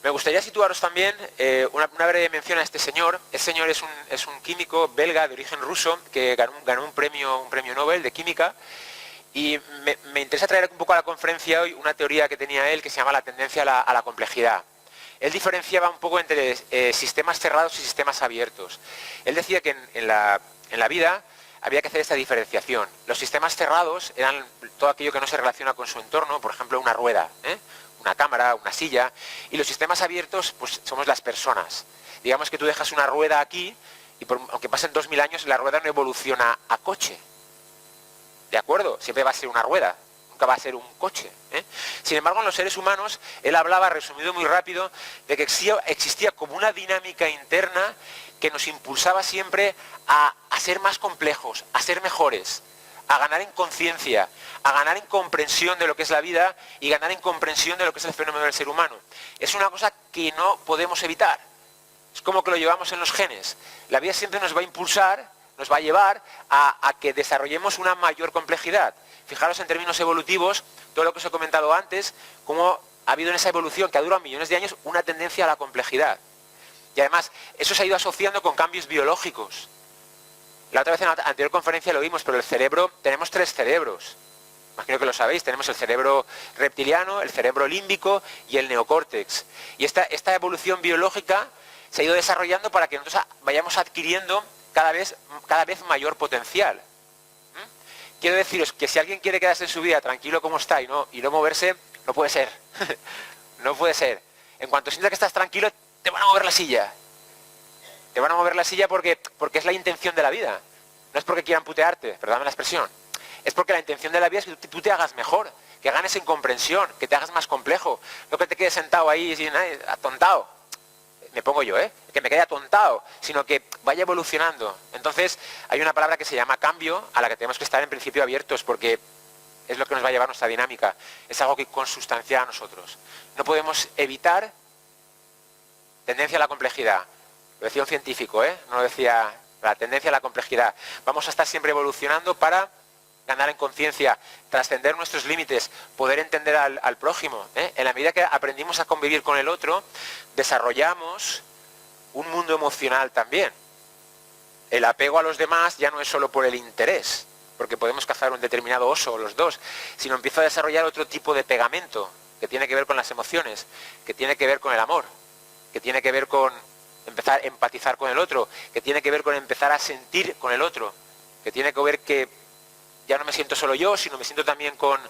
Me gustaría situaros también una breve mención a este señor. Este señor es un químico belga de origen ruso que ganó un premio Nobel de química. Y me interesa traer un poco a la conferencia hoy una teoría que tenía él que se llama la tendencia a la complejidad. Él diferenciaba un poco entre sistemas cerrados y sistemas abiertos. Él decía que en la vida había que hacer esta diferenciación. Los sistemas cerrados eran todo aquello que no se relaciona con su entorno, por ejemplo una rueda, una cámara, una silla, y los sistemas abiertos pues somos las personas. Digamos que tú dejas una rueda aquí y aunque pasen 2000 años la rueda no evoluciona a coche. ¿De acuerdo? Siempre va a ser una rueda, nunca va a ser un coche. Sin embargo, en los seres humanos, él hablaba, resumido muy rápido, de que existía como una dinámica interna que nos impulsaba siempre a ser más complejos, a ser mejores, a ganar en conciencia, a ganar en comprensión de lo que es la vida y ganar en comprensión de lo que es el fenómeno del ser humano. Es una cosa que no podemos evitar. Es como que lo llevamos en los genes. La vida siempre nos va a impulsar, nos va a llevar a que desarrollemos una mayor complejidad. Fijaros en términos evolutivos, todo lo que os he comentado antes, cómo ha habido en esa evolución que ha durado millones de años una tendencia a la complejidad. Y además, eso se ha ido asociando con cambios biológicos. La otra vez en la anterior conferencia lo vimos, pero el cerebro, tenemos 3 cerebros. Imagino que lo sabéis, tenemos el cerebro reptiliano, el cerebro límbico y el neocórtex. Y esta evolución biológica se ha ido desarrollando para que nosotros vayamos adquiriendo cada vez mayor potencial. Quiero deciros que si alguien quiere quedarse en su vida tranquilo como está y no moverse, no puede ser. No puede ser. En cuanto sientas que estás tranquilo, te van a mover la silla. Te van a mover la silla porque es la intención de la vida. No es porque quieran putearte, perdóname la expresión. Es porque la intención de la vida es que tú te hagas mejor, que ganes en comprensión, que te hagas más complejo. No que te quedes sentado ahí atontado. Me pongo yo, que me quede atontado, sino que vaya evolucionando. Entonces, hay una palabra que se llama cambio, a la que tenemos que estar en principio abiertos, porque es lo que nos va a llevar nuestra dinámica. Es algo que consustancia a nosotros. No podemos evitar tendencia a la complejidad. Lo decía un científico, no lo decía la tendencia a la complejidad. Vamos a estar siempre evolucionando para ganar en conciencia, trascender nuestros límites, poder entender al prójimo. En la medida que aprendimos a convivir con el otro, desarrollamos un mundo emocional también. El apego a los demás ya no es solo por el interés, porque podemos cazar un determinado oso o los dos, sino empieza a desarrollar otro tipo de pegamento, que tiene que ver con las emociones, que tiene que ver con el amor, que tiene que ver con empezar a empatizar con el otro, que tiene que ver con empezar a sentir con el otro, que tiene que ver que ya no me siento solo yo, sino me siento también con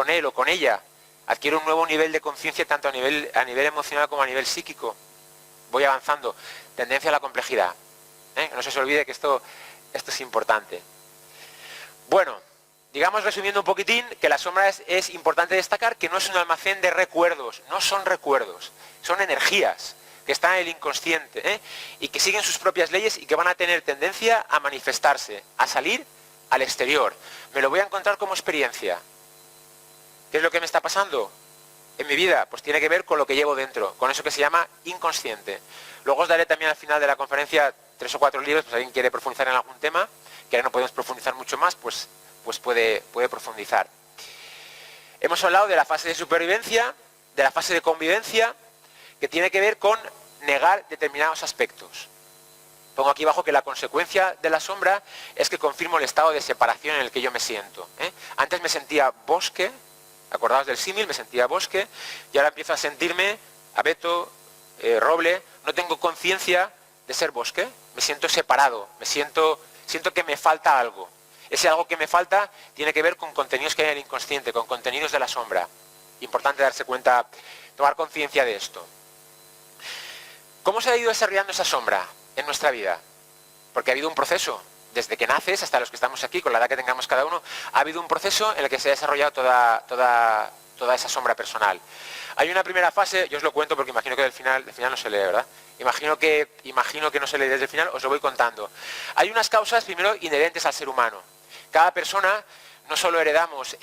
él o con ella. Adquiero un nuevo nivel de conciencia tanto a nivel emocional como a nivel psíquico. Voy avanzando. Tendencia a la complejidad. No se os olvide que esto es importante. Bueno, digamos resumiendo un poquitín, que la sombra es importante destacar que no es un almacén de recuerdos, no son recuerdos, son energías que están en el inconsciente, y que siguen sus propias leyes y que van a tener tendencia a manifestarse, a salir al exterior. Me lo voy a encontrar como experiencia. ¿Qué es lo que me está pasando en mi vida? Pues tiene que ver con lo que llevo dentro, con eso que se llama inconsciente. Luego os daré también al final de la conferencia 3 o 4 libros, pues si alguien quiere profundizar en algún tema, que ahora no podemos profundizar mucho más, pues puede profundizar. Hemos hablado de la fase de supervivencia, de la fase de convivencia, que tiene que ver con negar determinados aspectos. Pongo aquí abajo que la consecuencia de la sombra es que confirmo el estado de separación en el que yo me siento. Antes me sentía bosque, acordaos del símil, me sentía bosque, y ahora empiezo a sentirme abeto, roble, no tengo conciencia de ser bosque, me siento separado, siento que me falta algo. Ese algo que me falta tiene que ver con contenidos que hay en el inconsciente, con contenidos de la sombra. Importante darse cuenta, tomar conciencia de esto. ¿Cómo se ha ido desarrollando esa sombra en nuestra vida? Porque ha habido un proceso, desde que naces hasta los que estamos aquí, con la edad que tengamos cada uno, ha habido un proceso en el que se ha desarrollado toda esa sombra personal. Hay una primera fase, yo os lo cuento porque imagino que del final no se lee, ¿verdad? Imagino que no se lee desde el final, os lo voy contando. Hay unas causas, primero, inherentes al ser humano. Cada persona no solo heredamos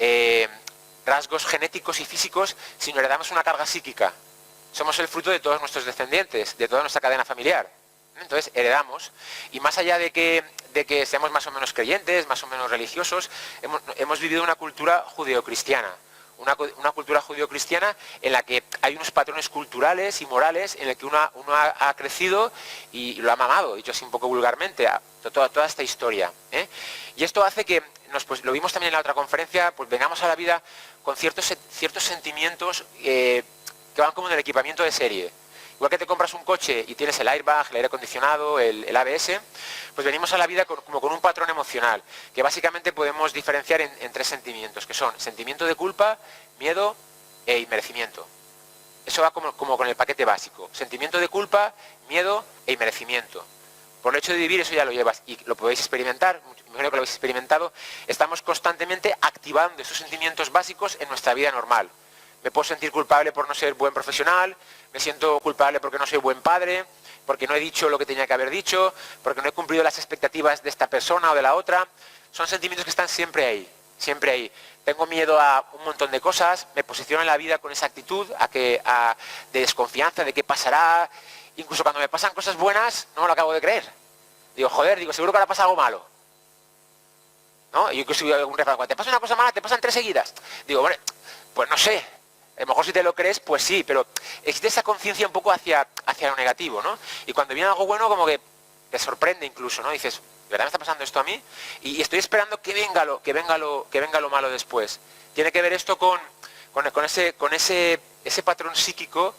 rasgos genéticos y físicos, sino heredamos una carga psíquica. Somos el fruto de todos nuestros descendientes, de toda nuestra cadena familiar. Entonces heredamos, y más allá de que seamos más o menos creyentes, más o menos religiosos, hemos vivido una cultura judeocristiana. Una cultura judeocristiana en la que hay unos patrones culturales y morales en el que uno ha crecido y lo ha mamado, dicho así un poco vulgarmente, toda esta historia. Y esto hace que, pues, lo vimos también en la otra conferencia, pues vengamos a la vida con ciertos sentimientos que van como en el equipamiento de serie. Igual que te compras un coche y tienes el airbag, el aire acondicionado, el ABS, pues venimos a la vida como con un patrón emocional, que básicamente podemos diferenciar en 3 sentimientos, que son sentimiento de culpa, miedo e inmerecimiento. Eso va como con el paquete básico. Sentimiento de culpa, miedo e inmerecimiento. Por el hecho de vivir eso ya lo llevas y lo podéis experimentar, me imagino que lo habéis experimentado, estamos constantemente activando esos sentimientos básicos en nuestra vida normal. Me puedo sentir culpable por no ser buen profesional, me siento culpable porque no soy buen padre, porque no he dicho lo que tenía que haber dicho, porque no he cumplido las expectativas de esta persona o de la otra. Son sentimientos que están siempre ahí, siempre ahí. Tengo miedo a un montón de cosas, me posiciono en la vida con esa actitud de desconfianza, de qué pasará, incluso cuando me pasan cosas buenas, no me lo acabo de creer. Digo, joder, digo, seguro que ahora pasa algo malo. ¿No? Y yo incluso un refrán, cuando te pasa una cosa mala, te pasan 3 seguidas. Digo, bueno, pues no sé. A lo mejor si te lo crees, pues sí, pero existe esa conciencia un poco hacia lo negativo, ¿no? Y cuando viene algo bueno, como que te sorprende incluso, ¿no? Dices, ¿de verdad me está pasando esto a mí? Y estoy esperando que venga lo malo después. Tiene que ver esto con ese patrón psíquico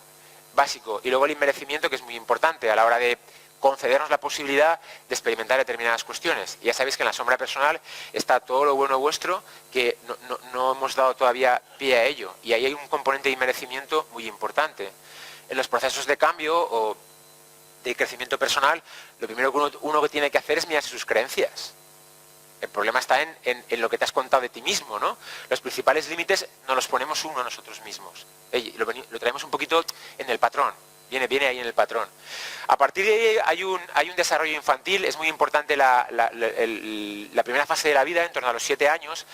básico. Y luego el inmerecimiento, que es muy importante a la hora de concedernos la posibilidad de experimentar determinadas cuestiones. Y ya sabéis que en la sombra personal está todo lo bueno vuestro, que no hemos dado todavía pie a ello. Y ahí hay un componente de inmerecimiento muy importante. En los procesos de cambio o de crecimiento personal, lo primero que uno que tiene que hacer es mirarse sus creencias. El problema está en lo que te has contado de ti mismo, ¿no? Los principales límites nos los ponemos uno a nosotros mismos. Lo traemos un poquito en el patrón. Viene ahí en el patrón. A partir de ahí hay un desarrollo infantil. Es muy importante la primera fase de la vida, en torno a los 7 años.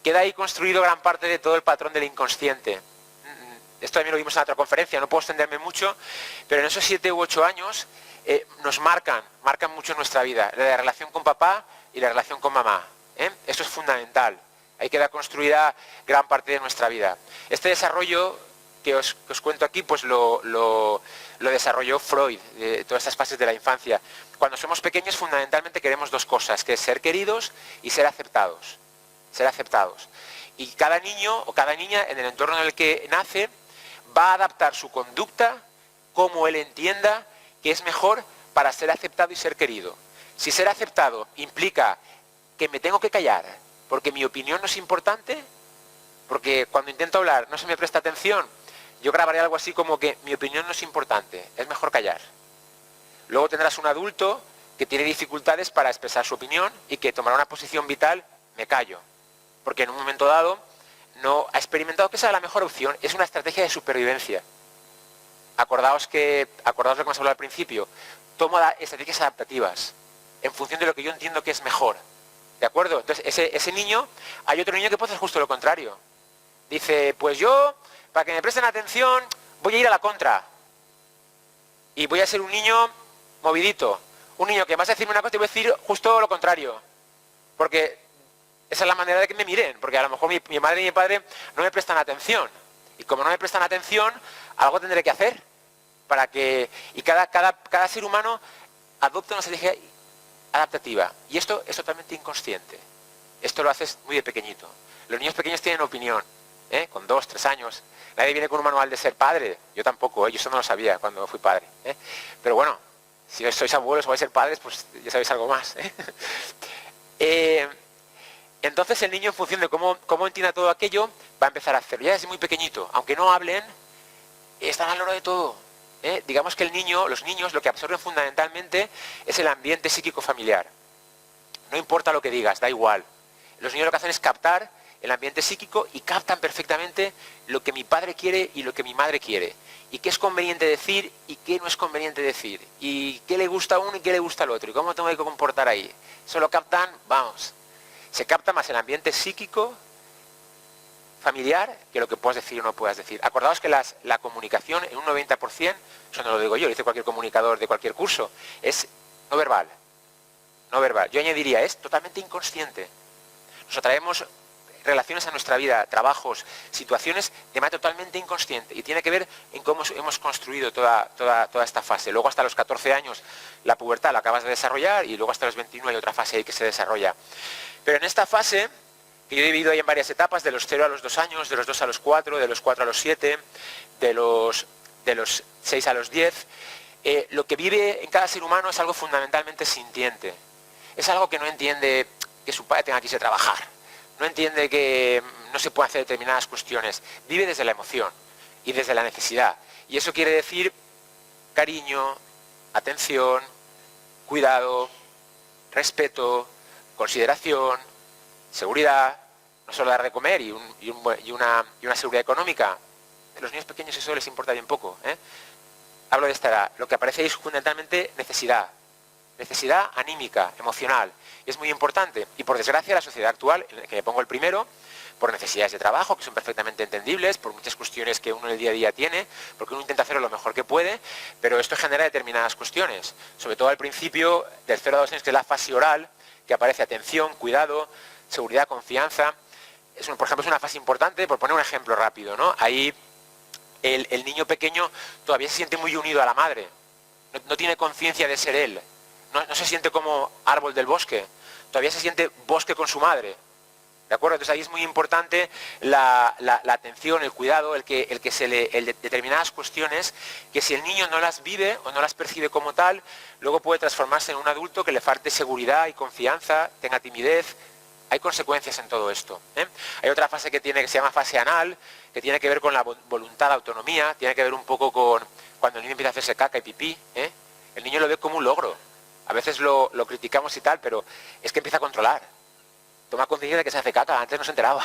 Queda ahí construido gran parte de todo el patrón del inconsciente. Esto también lo vimos en la otra conferencia, no puedo extenderme mucho, pero en esos 7 u 8 años nos marcan mucho nuestra vida. La relación con papá y la relación con mamá. Esto es fundamental. Ahí queda construida gran parte de nuestra vida. Este desarrollo que os cuento aquí, pues lo desarrolló Freud, de todas estas fases de la infancia. Cuando somos pequeños, fundamentalmente queremos 2 cosas, que es ser queridos y ser aceptados. Ser aceptados. Y cada niño o cada niña, en el entorno en el que nace, va a adaptar su conducta como él entienda que es mejor para ser aceptado y ser querido. Si ser aceptado implica que me tengo que callar porque mi opinión no es importante, porque cuando intento hablar no se me presta atención, yo grabaré algo así como que mi opinión no es importante, es mejor callar. Luego tendrás un adulto que tiene dificultades para expresar su opinión y que tomará una posición vital, me callo. Porque en un momento dado no ha experimentado que esa es la mejor opción, es una estrategia de supervivencia. Acordaos lo que hemos hablado al principio, tomo estrategias adaptativas en función de lo que yo entiendo que es mejor. ¿De acuerdo? Entonces ese niño, hay otro niño que puede hacer justo lo contrario. Dice, pues yo, para que me presten atención, voy a ir a la contra. Y voy a ser un niño movidito. Un niño que vas a decirme una cosa y voy a decir justo lo contrario. Porque esa es la manera de que me miren. Porque a lo mejor mi madre y mi padre no me prestan atención. Y como no me prestan atención, algo tendré que hacer. Para que... Y cada ser humano adopta una estrategia adaptativa. Y esto es totalmente inconsciente. Esto lo haces muy de pequeñito. Los niños pequeños tienen opinión. Con 2, 3 años. Nadie viene con un manual de ser padre. Yo tampoco, yo eso no lo sabía cuando fui padre. Pero bueno, si sois abuelos o vais a ser padres, pues ya sabéis algo más. Entonces el niño, en función de cómo entienda todo aquello, va a empezar a hacerlo. Ya desde muy pequeñito, aunque no hablen, están al loro de todo. Digamos que los niños, lo que absorben fundamentalmente es el ambiente psíquico familiar. No importa lo que digas, da igual. Los niños lo que hacen es captar el ambiente psíquico y captan perfectamente lo que mi padre quiere y lo que mi madre quiere. Y qué es conveniente decir y qué no es conveniente decir. Y qué le gusta a uno y qué le gusta al otro. Y cómo tengo que comportar ahí. Eso lo captan, vamos. Se capta más el ambiente psíquico familiar que lo que puedas decir o no puedas decir. Acordaos que la comunicación en un 90%, eso no lo digo yo, lo dice cualquier comunicador de cualquier curso, es no verbal. No verbal. Yo añadiría, es totalmente inconsciente. Nos atraemos relaciones a nuestra vida, trabajos, situaciones de manera totalmente inconsciente y tiene que ver en cómo hemos construido toda esta fase. Luego hasta los 14 años la pubertad la acabas de desarrollar y luego hasta los 21 hay otra fase ahí que se desarrolla. Pero en esta fase, que yo he dividido ahí en varias etapas, de los 0 a los 2 años, de los 2 a los 4, de los 4 a los 7, de los 6 a los 10, lo que vive en cada ser humano es algo fundamentalmente sintiente. Es algo que no entiende que su padre tenga que irse a trabajar. No entiende que no se pueden hacer determinadas cuestiones. Vive desde la emoción y desde la necesidad. Y eso quiere decir cariño, atención, cuidado, respeto, consideración, seguridad, no solo dar de comer y una seguridad económica. A los niños pequeños eso les importa bien poco. Hablo de esta edad. Lo que aparece ahí es fundamentalmente necesidad. necesidad anímica, emocional. Y es muy importante. Y por desgracia la sociedad actual, en la que me pongo el primero, por necesidades de trabajo, que son perfectamente entendibles, por muchas cuestiones que uno en el día a día tiene, porque uno intenta hacerlo lo mejor que puede, pero esto genera determinadas cuestiones. Sobre todo al principio, del 0 a 2 años, que es la fase oral, que aparece atención, cuidado, seguridad, confianza. Por ejemplo, es una fase importante, por poner un ejemplo rápido, ¿no? Ahí el niño pequeño todavía se siente muy unido a la madre, no tiene conciencia de ser él, no se siente como árbol del bosque, todavía se siente bosque con su madre. ¿De acuerdo? Entonces ahí es muy importante la atención, el cuidado, determinadas cuestiones que si el niño no las vive o no las percibe como tal, luego puede transformarse en un adulto que le falte seguridad y confianza, tenga timidez. Hay consecuencias en todo esto, ¿eh? Hay otra fase que se llama fase anal, que tiene que ver con la voluntad, la autonomía, tiene que ver un poco con cuando el niño empieza a hacerse caca y pipí, ¿eh? El niño lo ve como un logro. A veces lo criticamos y tal, pero es que empieza a controlar. Toma conciencia de que se hace caca, antes no se enteraba,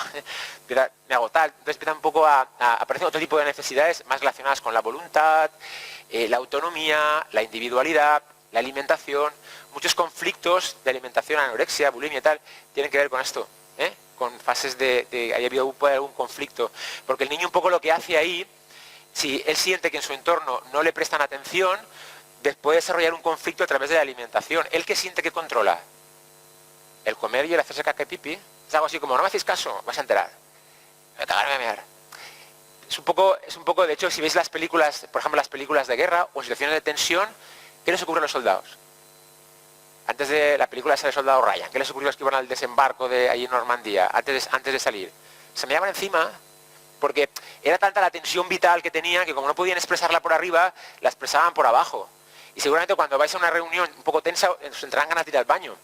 me hago tal. Entonces empieza un poco a aparecer otro tipo de necesidades más relacionadas con la voluntad, la autonomía, la individualidad, la alimentación. Muchos conflictos de alimentación, anorexia, bulimia y tal, tienen que ver con esto, ¿eh? Con fases puede haber algún conflicto. Porque el niño un poco lo que hace ahí, si él siente que en su entorno no le prestan atención, puede desarrollar un conflicto a través de la alimentación. ¿Él qué siente que controla? El comer y el hacerse caca y pipí. Es algo así como, no me hacéis caso, vais a enterar. Me cagarme a mear. Es un poco, de hecho, si veis las películas, por ejemplo, las películas de guerra o situaciones de tensión, ¿qué les ocurre a los soldados? Antes de la película sale el soldado Ryan, ¿qué les ocurrió a los que iban al desembarco allí en Normandía, antes de salir? Se me llaman encima, porque era tanta la tensión vital que tenían que como no podían expresarla por arriba, la expresaban por abajo. Y seguramente cuando vais a una reunión un poco tensa, os entrarán ganas de ir al baño.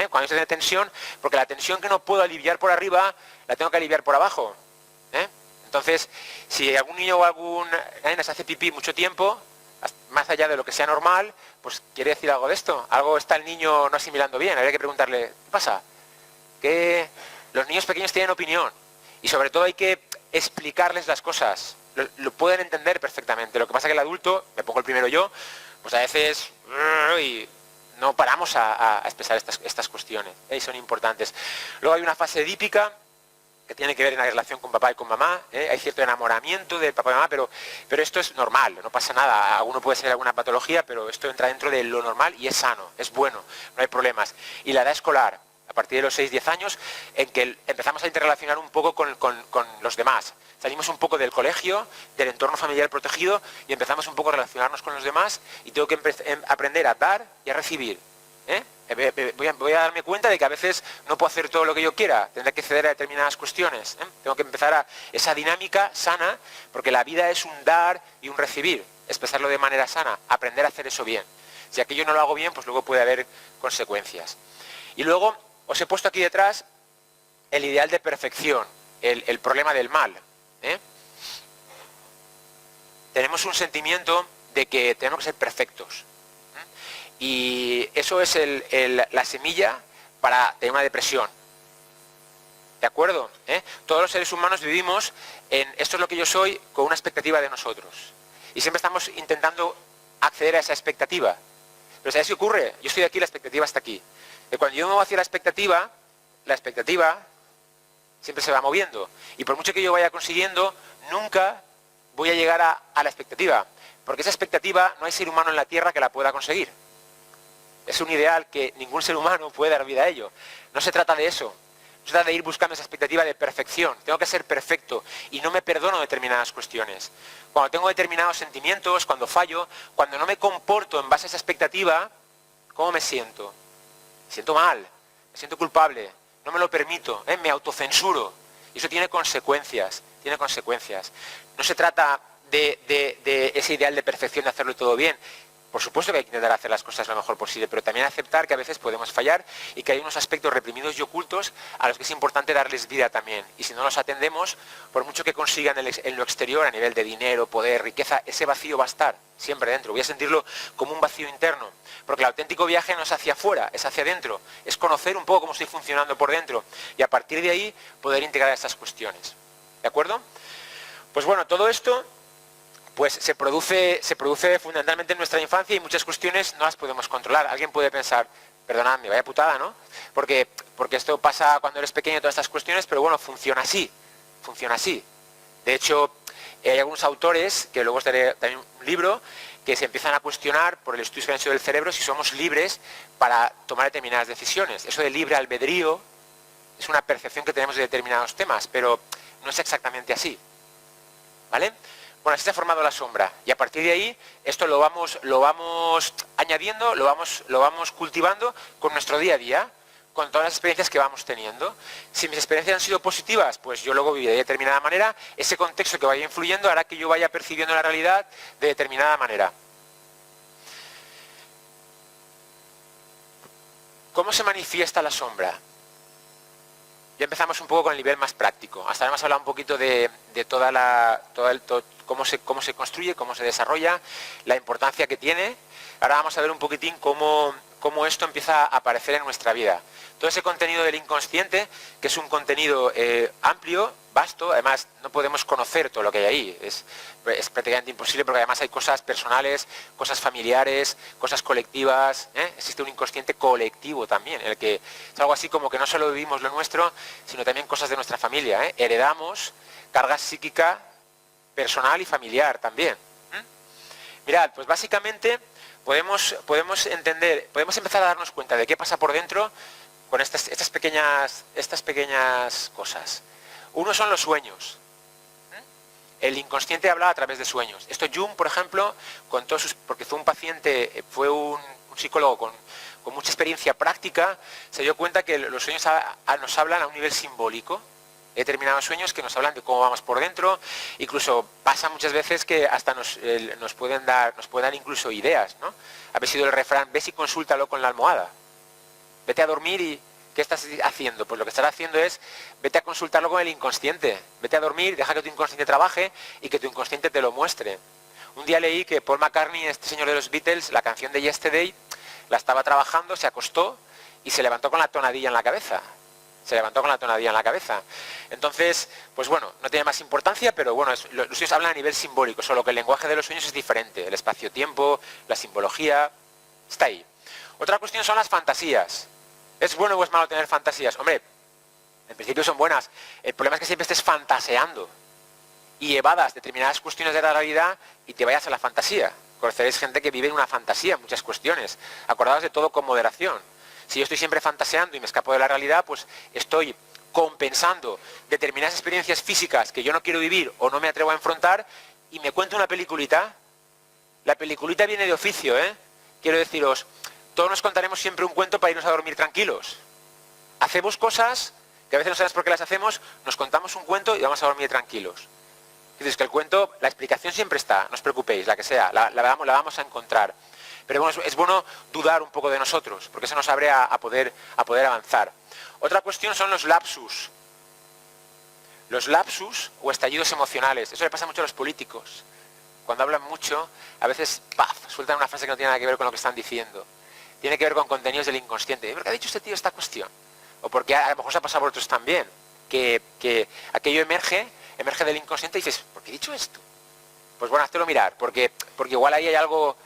Cuando se tiene tensión, porque la tensión que no puedo aliviar por arriba, la tengo que aliviar por abajo. Entonces, si algún niño o alguna nena se hace pipí mucho tiempo, más allá de lo que sea normal, pues quiere decir algo de esto. Algo está el niño no asimilando bien. Habría que preguntarle, ¿qué pasa? Que los niños pequeños tienen opinión. Y sobre todo hay que explicarles las cosas. Lo pueden entender perfectamente. Lo que pasa es que el adulto, me pongo el primero yo, pues a veces y no paramos a expresar estas cuestiones, y son importantes. Luego hay una fase edípica que tiene que ver en la relación con papá y con mamá, hay cierto enamoramiento de papá y mamá, pero esto es normal, no pasa nada. Alguno puede tener alguna patología, pero esto entra dentro de lo normal y es sano, es bueno, no hay problemas. Y la edad escolar, a partir de los 6-10 años, en que empezamos a interrelacionar un poco con los demás. Salimos un poco del colegio, del entorno familiar protegido y empezamos un poco a relacionarnos con los demás y tengo que aprender a dar y a recibir. Voy a darme cuenta de que a veces no puedo hacer todo lo que yo quiera, tendré que ceder a determinadas cuestiones. Tengo que empezar a esa dinámica sana, porque la vida es un dar y un recibir, expresarlo de manera sana, aprender a hacer eso bien. Si aquello no lo hago bien, pues luego puede haber consecuencias. Y luego os he puesto aquí detrás el ideal de perfección, el problema del mal. Tenemos un sentimiento de que tenemos que ser perfectos. Y eso es la semilla para tener una depresión. ¿De acuerdo? Todos los seres humanos vivimos en esto es lo que yo soy con una expectativa de nosotros. Y siempre estamos intentando acceder a esa expectativa. Pero ¿sabes qué ocurre? Yo estoy aquí, la expectativa está aquí. Y cuando yo me voy hacia la expectativa siempre se va moviendo. Y por mucho que yo vaya consiguiendo, nunca voy a llegar a la expectativa. Porque esa expectativa no hay ser humano en la Tierra que la pueda conseguir. Es un ideal que ningún ser humano puede dar vida a ello. No se trata de eso. Se trata de ir buscando esa expectativa de perfección. Tengo que ser perfecto y no me perdono determinadas cuestiones. Cuando tengo determinados sentimientos, cuando fallo, cuando no me comporto en base a esa expectativa, ¿cómo me siento? Me siento mal, me siento culpable, no me lo permito, me autocensuro. Y eso tiene consecuencias, No se trata de ese ideal de perfección, de hacerlo todo bien. Por supuesto que hay que intentar hacer las cosas lo mejor posible, pero también aceptar que a veces podemos fallar y que hay unos aspectos reprimidos y ocultos a los que es importante darles vida también. Y si no los atendemos, por mucho que consigan en lo exterior, a nivel de dinero, poder, riqueza, ese vacío va a estar siempre dentro. Voy a sentirlo como un vacío interno, porque el auténtico viaje no es hacia afuera, es hacia adentro. Es conocer un poco cómo estoy funcionando por dentro y a partir de ahí poder integrar estas cuestiones. ¿De acuerdo? Pues bueno, todo esto pues se produce fundamentalmente en nuestra infancia y muchas cuestiones no las podemos controlar. Alguien puede pensar, perdonadme, vaya putada, ¿no? Porque esto pasa cuando eres pequeño, todas estas cuestiones, pero bueno, funciona así. De hecho, hay algunos autores, que luego os daré también un libro, que se empiezan a cuestionar por el estudio que han hecho del cerebro si somos libres para tomar determinadas decisiones. Eso de libre albedrío es una percepción que tenemos de determinados temas, pero no es exactamente así. ¿Vale? Bueno, así se ha formado la sombra y a partir de ahí esto lo vamos añadiendo, lo vamos cultivando con nuestro día a día, con todas las experiencias que vamos teniendo. Si mis experiencias han sido positivas, pues yo luego viviré de determinada manera, ese contexto que vaya influyendo hará que yo vaya percibiendo la realidad de determinada manera. ¿Cómo se manifiesta la sombra? Ya empezamos un poco con el nivel más práctico. Hasta ahora hemos hablado un poquito de cómo se construye, cómo se desarrolla, la importancia que tiene. Ahora vamos a ver un poquitín cómo esto empieza a aparecer en nuestra vida. Todo ese contenido del inconsciente, que es un contenido amplio, vasto, además no podemos conocer todo lo que hay ahí, es prácticamente imposible porque además hay cosas personales, cosas familiares, cosas colectivas, existe un inconsciente colectivo también, en el que es algo así como que no solo vivimos lo nuestro, sino también cosas de nuestra familia, heredamos carga psíquica personal y familiar también. Mirad, pues básicamente podemos empezar a darnos cuenta de qué pasa por dentro con estas pequeñas cosas. Uno son los sueños. El inconsciente habla a través de sueños. Esto Jung, por ejemplo, porque fue un paciente, fue un psicólogo con mucha experiencia práctica, se dio cuenta que los sueños nos hablan a un nivel simbólico. Hay determinados sueños que nos hablan de cómo vamos por dentro, incluso pasa muchas veces que hasta nos pueden dar incluso ideas, ¿no? Ha sido el refrán, ves y consúltalo con la almohada. Vete a dormir y ¿qué estás haciendo? Pues lo que estás haciendo es, vete a consultarlo con el inconsciente. Vete a dormir, deja que tu inconsciente trabaje y que tu inconsciente te lo muestre. Un día leí que Paul McCartney, este señor de los Beatles, la canción de Yesterday, la estaba trabajando, se acostó y se levantó con la tonadilla en la cabeza. Entonces, pues bueno, no tiene más importancia, pero bueno, los sueños hablan a nivel simbólico, solo que el lenguaje de los sueños es diferente. El espacio-tiempo, la simbología, está ahí. Otra cuestión son las fantasías. ¿Es bueno o es malo tener fantasías? Hombre, en principio son buenas. El problema es que siempre estés fantaseando y evadas determinadas cuestiones de la realidad y te vayas a la fantasía. Conoceréis gente que vive en una fantasía en muchas cuestiones. Acordaos de todo con moderación. Si yo estoy siempre fantaseando y me escapo de la realidad, pues estoy compensando determinadas experiencias físicas que yo no quiero vivir o no me atrevo a enfrentar y me cuento una peliculita. La peliculita viene de oficio, ¿eh? Quiero deciros, todos nos contaremos siempre un cuento para irnos a dormir tranquilos. Hacemos cosas que a veces no sabemos por qué las hacemos, nos contamos un cuento y vamos a dormir tranquilos. Es que el cuento, la explicación siempre está, no os preocupéis, la que sea, la vamos a encontrar. Pero bueno, es bueno dudar un poco de nosotros, porque eso nos abre a poder avanzar. Otra cuestión son los lapsus. Los lapsus o estallidos emocionales. Eso le pasa mucho a los políticos. Cuando hablan mucho, a veces sueltan una frase que no tiene nada que ver con lo que están diciendo. Tiene que ver con contenidos del inconsciente. ¿Por qué ha dicho este tío esta cuestión? O porque a lo mejor se ha pasado por otros también. Que aquello emerge del inconsciente y dices, ¿por qué he dicho esto? Pues bueno, háztelo mirar, porque igual ahí hay algo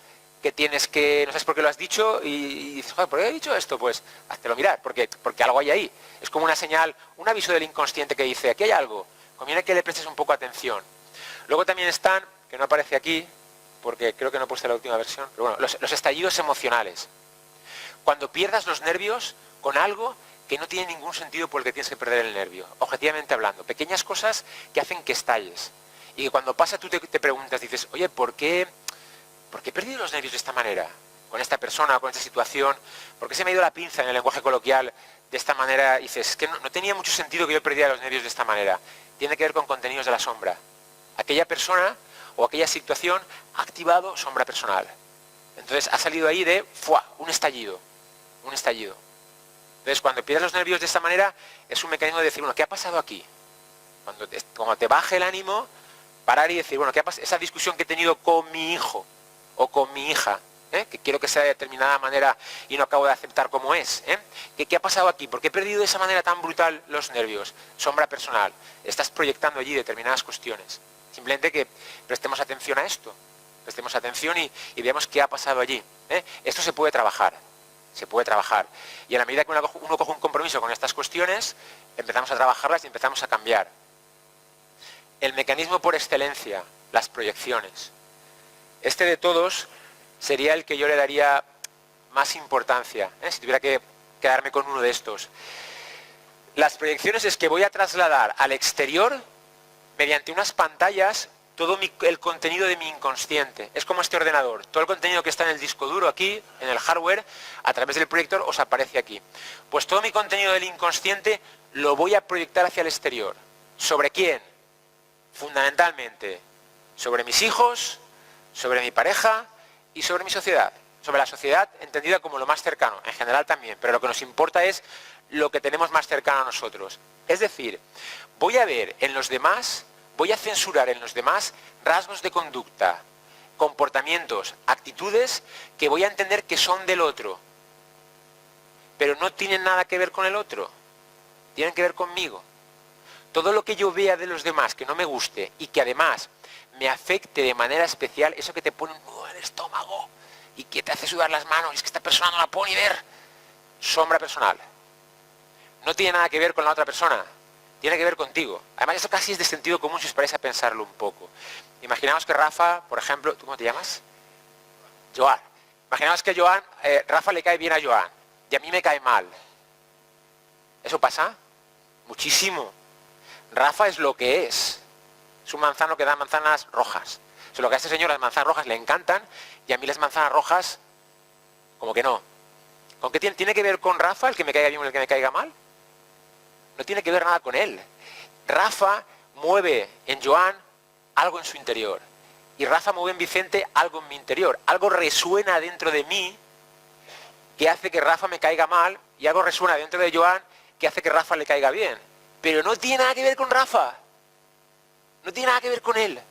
que tienes que, no sabes por qué lo has dicho y dices, joder, ¿por qué he dicho esto? Pues háztelo mirar, porque algo hay ahí. Es como una señal, un aviso del inconsciente que dice, aquí hay algo, conviene que le prestes un poco atención. Luego también están, que no aparece aquí, porque creo que no he puesto la última versión, pero bueno, los estallidos emocionales. Cuando pierdas los nervios con algo que no tiene ningún sentido por el que tienes que perder el nervio, objetivamente hablando, pequeñas cosas que hacen que estalles. Y que cuando pasa tú te preguntas, dices, oye, ¿por qué he perdido los nervios de esta manera? Con esta persona, con esta situación, ¿por qué se me ha ido la pinza en el lenguaje coloquial de esta manera? Y dices, es que no tenía mucho sentido que yo perdiera los nervios de esta manera. Tiene que ver con contenidos de la sombra. Aquella persona o aquella situación ha activado sombra personal. Entonces ha salido ahí de, un estallido. Entonces cuando pierdes los nervios de esta manera, es un mecanismo de decir, bueno, ¿qué ha pasado aquí? Cuando te baje el ánimo, parar y decir, bueno, ¿qué ha pasado? Esa discusión que he tenido con mi hijo o con mi hija, que quiero que sea de determinada manera y no acabo de aceptar como es. ¿Qué ha pasado aquí? ¿Por qué he perdido de esa manera tan brutal los nervios? Sombra personal. Estás proyectando allí determinadas cuestiones. Simplemente que prestemos atención a esto. Prestemos atención y veamos qué ha pasado allí. Esto se puede trabajar. Se puede trabajar. Y a la medida que uno coge un compromiso con estas cuestiones, empezamos a trabajarlas y empezamos a cambiar. El mecanismo por excelencia, las proyecciones. Este de todos sería el que yo le daría más importancia, si tuviera que quedarme con uno de estos. Las proyecciones es que voy a trasladar al exterior, mediante unas pantallas, todo el contenido de mi inconsciente. Es como este ordenador. Todo el contenido que está en el disco duro aquí, en el hardware, a través del proyector os aparece aquí. Pues todo mi contenido del inconsciente lo voy a proyectar hacia el exterior. ¿Sobre quién? Fundamentalmente sobre mis hijos, sobre mi pareja y sobre mi sociedad. Sobre la sociedad entendida como lo más cercano, en general también, pero lo que nos importa es lo que tenemos más cercano a nosotros. Es decir, voy a ver en los demás, voy a censurar en los demás rasgos de conducta, comportamientos, actitudes que voy a entender que son del otro, pero no tienen nada que ver con el otro, tienen que ver conmigo. Todo lo que yo vea de los demás que no me guste y que además me afecte de manera especial, eso que te pone un nudo en el estómago y que te hace sudar las manos, y es que esta persona no la puedo ni ver, sombra personal. No tiene nada que ver con la otra persona, tiene que ver contigo. Además, esto casi es de sentido común si os parece a pensarlo un poco. Imaginamos que Rafa, por ejemplo, ¿tú cómo te llamas? Joan. Imaginamos que Rafa le cae bien a Joan y a mí me cae mal. ¿Eso pasa? Muchísimo. Rafa es lo que es. Es un manzano que da manzanas rojas. Solo que a este señor las manzanas rojas le encantan y a mí las manzanas rojas, como que no. ¿Con qué tiene que ver con Rafa, el que me caiga bien o el que me caiga mal? No tiene que ver nada con él. Rafa mueve en Joan algo en su interior. Y Rafa mueve en Vicente algo en mi interior. Algo resuena dentro de mí que hace que Rafa me caiga mal y algo resuena dentro de Joan que hace que Rafa le caiga bien. Pero no tiene nada que ver con Rafa. No tiene nada que ver con él.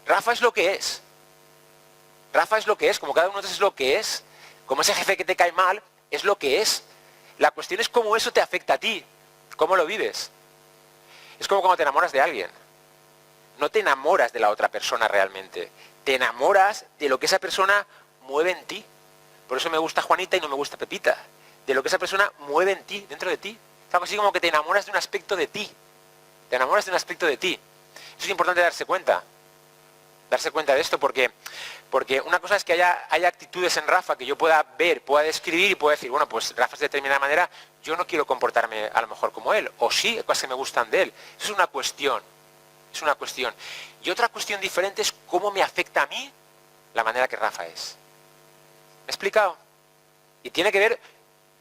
Rafa es lo que es. Rafa es lo que es, como cada uno de nosotros es lo que es. Como ese jefe que te cae mal, es lo que es. La cuestión es cómo eso te afecta a ti. ¿Cómo lo vives? Es como cuando te enamoras de alguien. No te enamoras de la otra persona realmente. Te enamoras de lo que esa persona mueve en ti. Por eso me gusta Juanita y no me gusta Pepita. De lo que esa persona mueve en ti, dentro de ti. Es algo así como que te enamoras de un aspecto de ti. Te enamoras de un aspecto de ti. Eso es importante darse cuenta. Darse cuenta de esto porque una cosa es que haya actitudes en Rafa que yo pueda ver, pueda describir y pueda decir, bueno, pues Rafa es de determinada manera, yo no quiero comportarme a lo mejor como él. O sí, cosas que me gustan de él. Eso es una cuestión. Es una cuestión. Y otra cuestión diferente es cómo me afecta a mí la manera que Rafa es. ¿Me he explicado? Y tiene que ver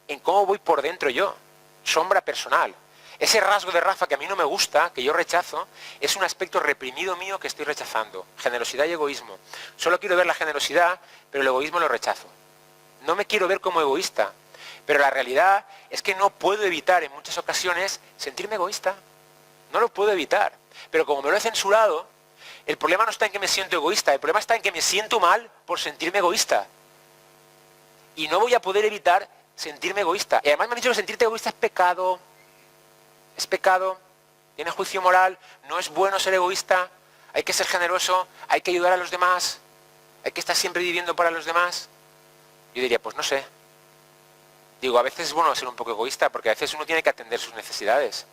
en cómo voy por dentro yo. Sombra personal. Ese rasgo de Rafa que a mí no me gusta, que yo rechazo, es un aspecto reprimido mío que estoy rechazando. Generosidad y egoísmo. Solo quiero ver la generosidad, pero el egoísmo lo rechazo. No me quiero ver como egoísta. Pero la realidad es que no puedo evitar en muchas ocasiones sentirme egoísta. No lo puedo evitar. Pero como me lo he censurado, el problema no está en que me siento egoísta, el problema está en que me siento mal por sentirme egoísta. Y no voy a poder evitar sentirme egoísta. Y además me han dicho que sentirte egoísta es pecado. Es pecado, tiene juicio moral, no es bueno ser egoísta, hay que ser generoso, hay que ayudar a los demás, hay que estar siempre viviendo para los demás. Yo diría, pues no sé. Digo, a veces es bueno ser un poco egoísta porque a veces uno tiene que atender sus necesidades.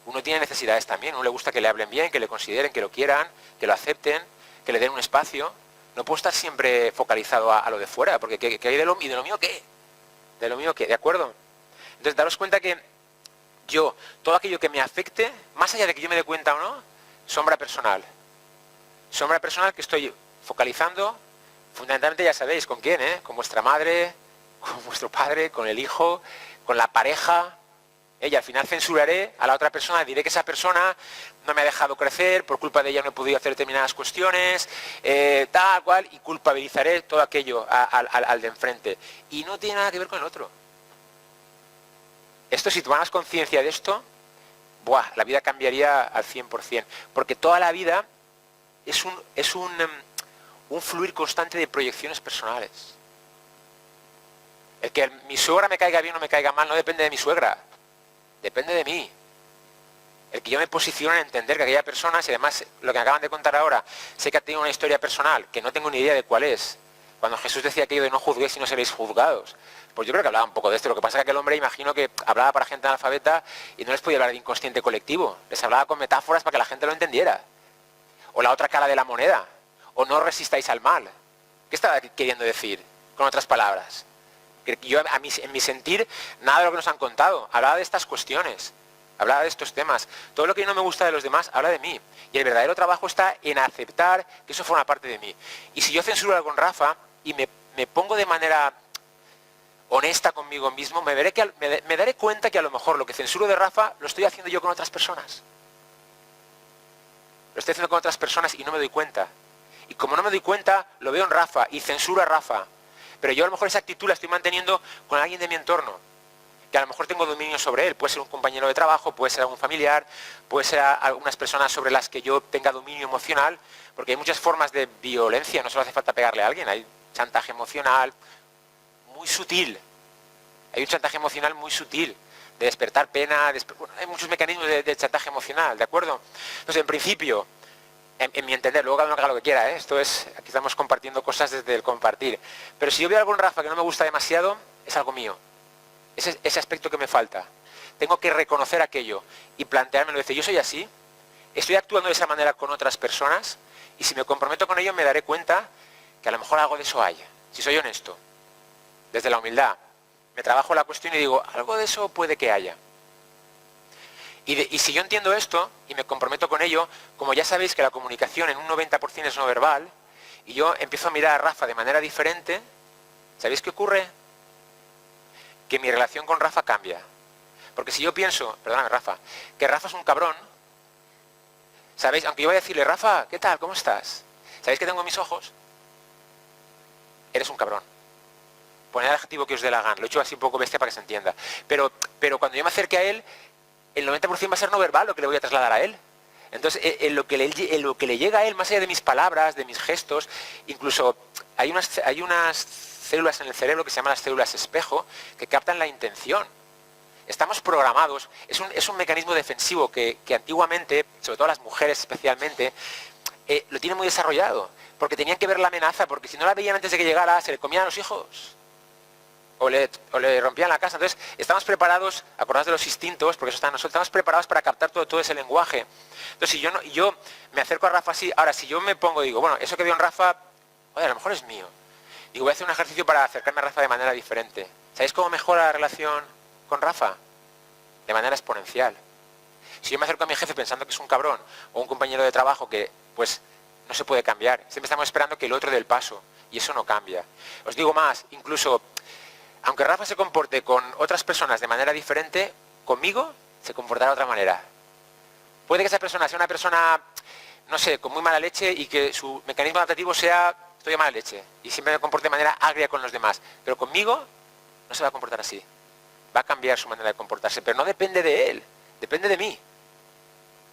Uno tiene necesidades también, a uno le gusta que le hablen bien, que le consideren, que lo quieran, que lo acepten, que le den un espacio. No puedo estar siempre focalizado a lo de fuera, porque ¿qué hay de lo mío qué? ¿De lo mío qué? ¿De acuerdo? Entonces, daros cuenta que yo, todo aquello que me afecte, más allá de que yo me dé cuenta o no, sombra personal. Sombra personal que estoy focalizando, fundamentalmente ya sabéis con quién, con vuestra madre, con vuestro padre, con el hijo, con la pareja. Y al final censuraré a la otra persona, diré que esa persona no me ha dejado crecer, por culpa de ella no he podido hacer determinadas cuestiones, tal cual, y culpabilizaré todo aquello al de enfrente. Y no tiene nada que ver con el otro. Esto, si tomaras conciencia de esto, la vida cambiaría al 100%. Porque toda la vida es un fluir constante de proyecciones personales. El que mi suegra me caiga bien o me caiga mal no depende de mi suegra. Depende de mí. El que yo me posicione en entender que aquella persona, si además lo que me acaban de contar ahora, sé que ha tenido una historia personal, que no tengo ni idea de cuál es. Cuando Jesús decía aquello de no juzguéis y no seréis juzgados, pues yo creo que hablaba un poco de esto. Lo que pasa es que aquel hombre, imagino que hablaba para gente analfabeta y no les podía hablar de inconsciente colectivo. Les hablaba con metáforas para que la gente lo entendiera. O la otra cara de la moneda. O no resistáis al mal. ¿Qué estaba queriendo decir? Con otras palabras. Yo, en mi sentir, nada de lo que nos han contado. Hablaba de estas cuestiones. Hablaba de estos temas. Todo lo que no me gusta de los demás habla de mí. Y el verdadero trabajo está en aceptar que eso forma parte de mí. Y si yo censuro algo con Rafa y me pongo de manera honesta conmigo mismo, me daré cuenta que a lo mejor lo que censuro de Rafa lo estoy haciendo yo con otras personas. Lo estoy haciendo con otras personas y no me doy cuenta. Y como no me doy cuenta, lo veo en Rafa y censuro a Rafa. Pero yo a lo mejor esa actitud la estoy manteniendo con alguien de mi entorno, que a lo mejor tengo dominio sobre él. Puede ser un compañero de trabajo, puede ser algún familiar, puede ser algunas personas sobre las que yo tenga dominio emocional, porque hay muchas formas de violencia, no solo hace falta pegarle a alguien, hay chantaje emocional muy sutil. Hay un chantaje emocional muy sutil, de despertar pena, hay muchos mecanismos de chantaje emocional, ¿de acuerdo? Entonces, en principio, en mi entender, luego cada uno haga lo que quiera, ¿eh? Esto es, aquí estamos compartiendo cosas desde el compartir. Pero si yo veo algo en Rafa que no me gusta demasiado, es algo mío. Ese aspecto que me falta. Tengo que reconocer aquello y planteármelo. Decir, yo soy así, estoy actuando de esa manera con otras personas y si me comprometo con ello me daré cuenta que a lo mejor algo de eso hay. Si soy honesto, desde la humildad, me trabajo la cuestión y digo, algo de eso puede que haya. Y si yo entiendo esto y me comprometo con ello, como ya sabéis que la comunicación en un 90% es no verbal, y yo empiezo a mirar a Rafa de manera diferente, ¿sabéis qué ocurre? Que mi relación con Rafa cambia. Porque si yo pienso, perdóname Rafa, que Rafa es un cabrón, ¿sabéis? Aunque yo voy a decirle, Rafa, ¿qué tal? ¿Cómo estás? ¿Sabéis que tengo en mis ojos? Eres un cabrón. Poned el adjetivo que os dé la gana. Lo he hecho así un poco bestia para que se entienda. Pero cuando yo me acerque a él, el 90% va a ser no verbal lo que le voy a trasladar a él. Entonces, en lo que le llega a él, más allá de mis palabras, de mis gestos, incluso hay unas células en el cerebro que se llaman las células espejo, que captan la intención. Estamos programados, es un mecanismo defensivo que antiguamente, sobre todo las mujeres especialmente, lo tienen muy desarrollado, porque tenían que ver la amenaza, porque si no la veían antes de que llegara, se le comían a los hijos. O le rompían la casa. Entonces, estamos preparados, acordaos de los instintos, porque eso está en nosotros, estamos preparados para captar todo ese lenguaje. Entonces, si yo me acerco a Rafa así, ahora si yo me pongo y digo, bueno, eso que veo en Rafa, oye, a lo mejor es mío. Digo, voy a hacer un ejercicio para acercarme a Rafa de manera diferente. ¿Sabéis cómo mejora la relación con Rafa? De manera exponencial. Si yo me acerco a mi jefe pensando que es un cabrón, o un compañero de trabajo que, pues, no se puede cambiar. Siempre estamos esperando que el otro dé el paso, y eso no cambia. Os digo más, incluso, aunque Rafa se comporte con otras personas de manera diferente, conmigo se comportará de otra manera. Puede que esa persona sea una persona, no sé, con muy mala leche y que su mecanismo adaptativo sea, estoy de mala leche, y siempre me comporte de manera agria con los demás. Pero conmigo no se va a comportar así. Va a cambiar su manera de comportarse, pero no depende de él, depende de mí.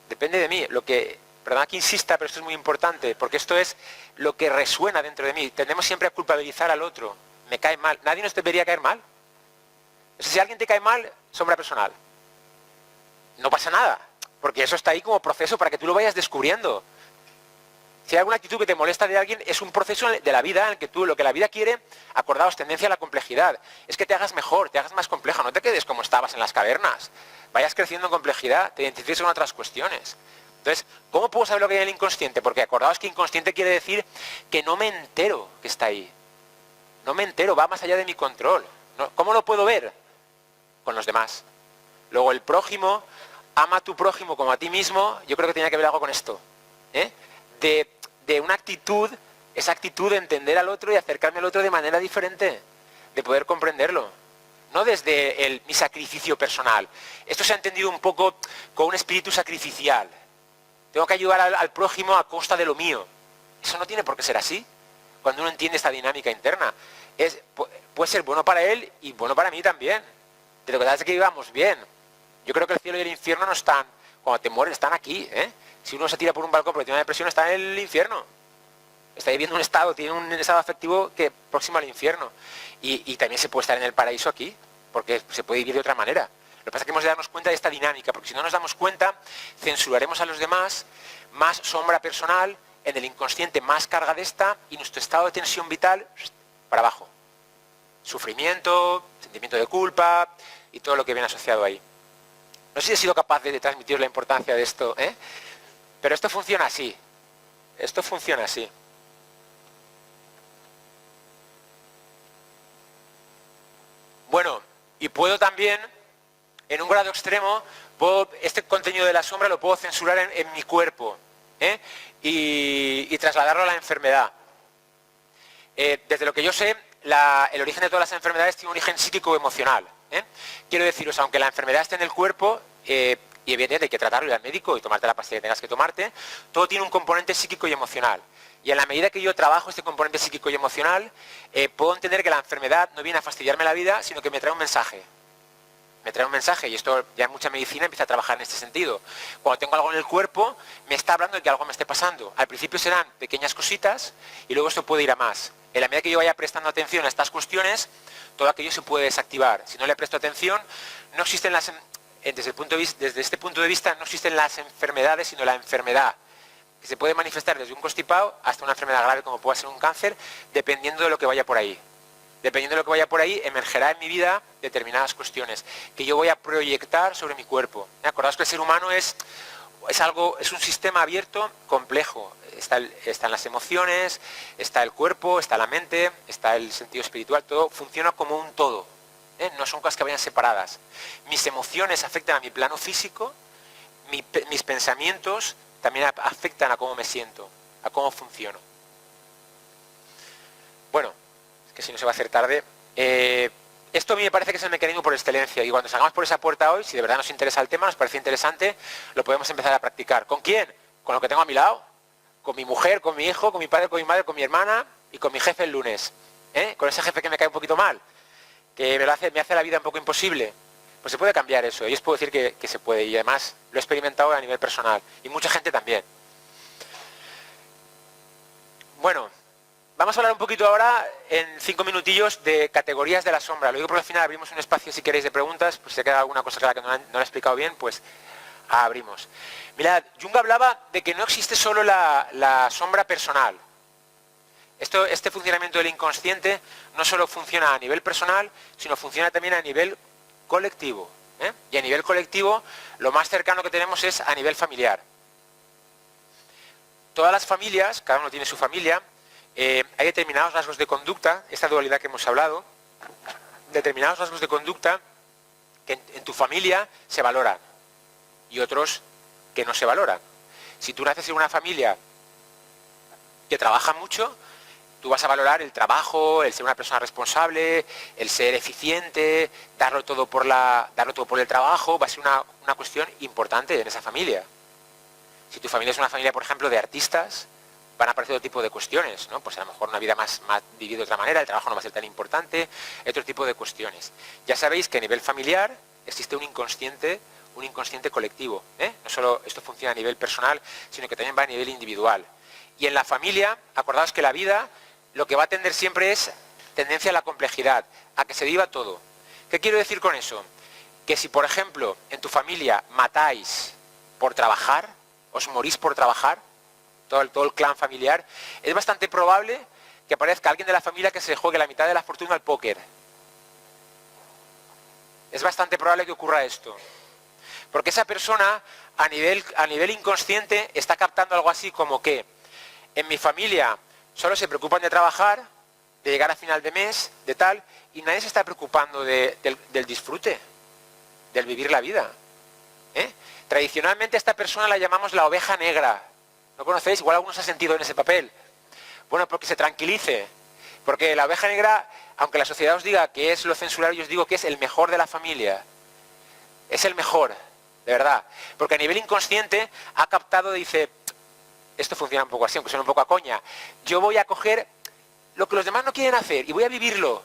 Depende de mí. Perdón que insista, pero esto es muy importante, porque esto es lo que resuena dentro de mí. Tendemos siempre a culpabilizar al otro. Me cae mal. Nadie nos debería caer mal. Si alguien te cae mal, sombra personal. No pasa nada, porque eso está ahí como proceso para que tú lo vayas descubriendo. Si hay alguna actitud que te molesta de alguien, es un proceso de la vida en el que tú, lo que la vida quiere, acordaos, tendencia a la complejidad. Es que te hagas mejor, te hagas más compleja, no te quedes como estabas en las cavernas. Vayas creciendo en complejidad, te identifiques con otras cuestiones. Entonces, ¿cómo puedo saber lo que hay en el inconsciente? Porque acordaos que inconsciente quiere decir que no me entero que está ahí. No me entero, va más allá de mi control. ¿Cómo lo puedo ver? Con los demás. Luego el prójimo, ama a tu prójimo como a ti mismo, yo creo que tenía que ver algo con esto. De una actitud, esa actitud de entender al otro y acercarme al otro de manera diferente, de poder comprenderlo. No desde mi sacrificio personal. Esto se ha entendido un poco con un espíritu sacrificial. Tengo que ayudar al prójimo a costa de lo mío. Eso no tiene por qué ser así. Cuando uno entiende esta dinámica interna, puede ser bueno para él y bueno para mí también. De lo que es que vivamos bien. Yo creo que el cielo y el infierno no están, cuando te mueres, están aquí. Si uno se tira por un balcón porque tiene una depresión, está en el infierno. Está viviendo un estado, tiene un estado afectivo que próximo al infierno. Y también se puede estar en el paraíso aquí, porque se puede vivir de otra manera. Lo que pasa es que hemos de darnos cuenta de esta dinámica, porque si no nos damos cuenta, censuraremos a los demás, más sombra personal, en el inconsciente más carga de esta, y nuestro estado de tensión vital para abajo. Sufrimiento, sentimiento de culpa y todo lo que viene asociado ahí. No sé si he sido capaz de transmitir la importancia de esto, pero esto funciona así. Esto funciona así. Bueno, y puedo también, en un grado extremo, este contenido de la sombra lo puedo censurar en mi cuerpo y trasladarlo a la enfermedad. Desde lo que yo sé, el origen de todas las enfermedades tiene un origen psíquico-emocional. Quiero deciros, aunque la enfermedad esté en el cuerpo, y evidentemente hay que tratarlo, ir al médico y tomarte la pastilla que tengas que tomarte, todo tiene un componente psíquico y emocional. Y en la medida que yo trabajo este componente psíquico y emocional, puedo entender que la enfermedad no viene a fastidiarme la vida, sino que me trae un mensaje. Me trae un mensaje, y esto ya en mucha medicina empieza a trabajar en este sentido. Cuando tengo algo en el cuerpo, me está hablando de que algo me esté pasando. Al principio serán pequeñas cositas, y luego esto puede ir a más. En la medida que yo vaya prestando atención a estas cuestiones, todo aquello se puede desactivar. Si no le presto atención, no existen desde este punto de vista, no existen las enfermedades, sino la enfermedad, que se puede manifestar desde un constipado hasta una enfermedad grave como puede ser un cáncer, dependiendo de lo que vaya por ahí. Dependiendo de lo que vaya por ahí, emergerá en mi vida determinadas cuestiones que yo voy a proyectar sobre mi cuerpo. Acordaos que el ser humano es un sistema abierto, complejo. Están las emociones, está el cuerpo, está la mente, está el sentido espiritual, todo funciona como un todo. No son cosas que vayan separadas. Mis emociones afectan a mi plano físico, mis pensamientos también afectan a cómo me siento, a cómo funciono. Bueno, es que si no se va a hacer tarde. Esto a mí me parece que es el mecanismo por excelencia, y cuando salgamos por esa puerta hoy, si de verdad nos interesa el tema, nos parece interesante, lo podemos empezar a practicar. ¿Con quién? Con lo que tengo a mi lado, con mi mujer, con mi hijo, con mi padre, con mi madre, con mi hermana y con mi jefe el lunes. Con ese jefe que me cae un poquito mal, que me hace la vida un poco imposible. Pues se puede cambiar eso, y os puedo decir que se puede, y además lo he experimentado a nivel personal, y mucha gente también. Bueno, vamos a hablar un poquito ahora, en 5 minutillos, de categorías de la sombra. Lo digo porque al final abrimos un espacio, si queréis, de preguntas, pues si queda alguna cosa clara que no la he explicado bien, pues abrimos. Mirad, Jung hablaba de que no existe solo la sombra personal. Este funcionamiento del inconsciente no solo funciona a nivel personal, sino funciona también a nivel colectivo. Y a nivel colectivo, lo más cercano que tenemos es a nivel familiar. Todas las familias, cada uno tiene su familia, hay determinados rasgos de conducta, esta dualidad que hemos hablado, determinados rasgos de conducta que en tu familia se valoran y otros que no se valoran. Si tú naces en una familia que trabaja mucho, tú vas a valorar el trabajo, el ser una persona responsable, el ser eficiente, darlo todo por el trabajo, va a ser una cuestión importante en esa familia. Si tu familia es una familia, por ejemplo, de artistas, van a aparecer otro tipo de cuestiones, ¿no? Pues a lo mejor una vida más vivida de otra manera, el trabajo no va a ser tan importante, otro tipo de cuestiones. Ya sabéis que a nivel familiar existe un inconsciente colectivo, No solo esto funciona a nivel personal, sino que también va a nivel individual. Y en la familia, acordaos que la vida lo que va a tender siempre es tendencia a la complejidad, a que se viva todo. ¿Qué quiero decir con eso? Que si, por ejemplo, en tu familia matáis por trabajar, os morís por trabajar, todo el clan familiar, es bastante probable que aparezca alguien de la familia que se juegue la mitad de la fortuna al póker. Es bastante probable que ocurra esto. Porque esa persona, a nivel inconsciente, está captando algo así como que en mi familia solo se preocupan de trabajar, de llegar a final de mes, de tal, y nadie se está preocupando del disfrute, del vivir la vida. Tradicionalmente a esta persona la llamamos la oveja negra. ¿No conocéis? Igual algunos se han sentido en ese papel. Bueno, porque se tranquilice. Porque la oveja negra, aunque la sociedad os diga que es lo censurado, yo os digo que es el mejor de la familia. Es el mejor, de verdad. Porque a nivel inconsciente ha captado, dice, esto funciona un poco así, aunque suena un poco a coña. Yo voy a coger lo que los demás no quieren hacer y voy a vivirlo.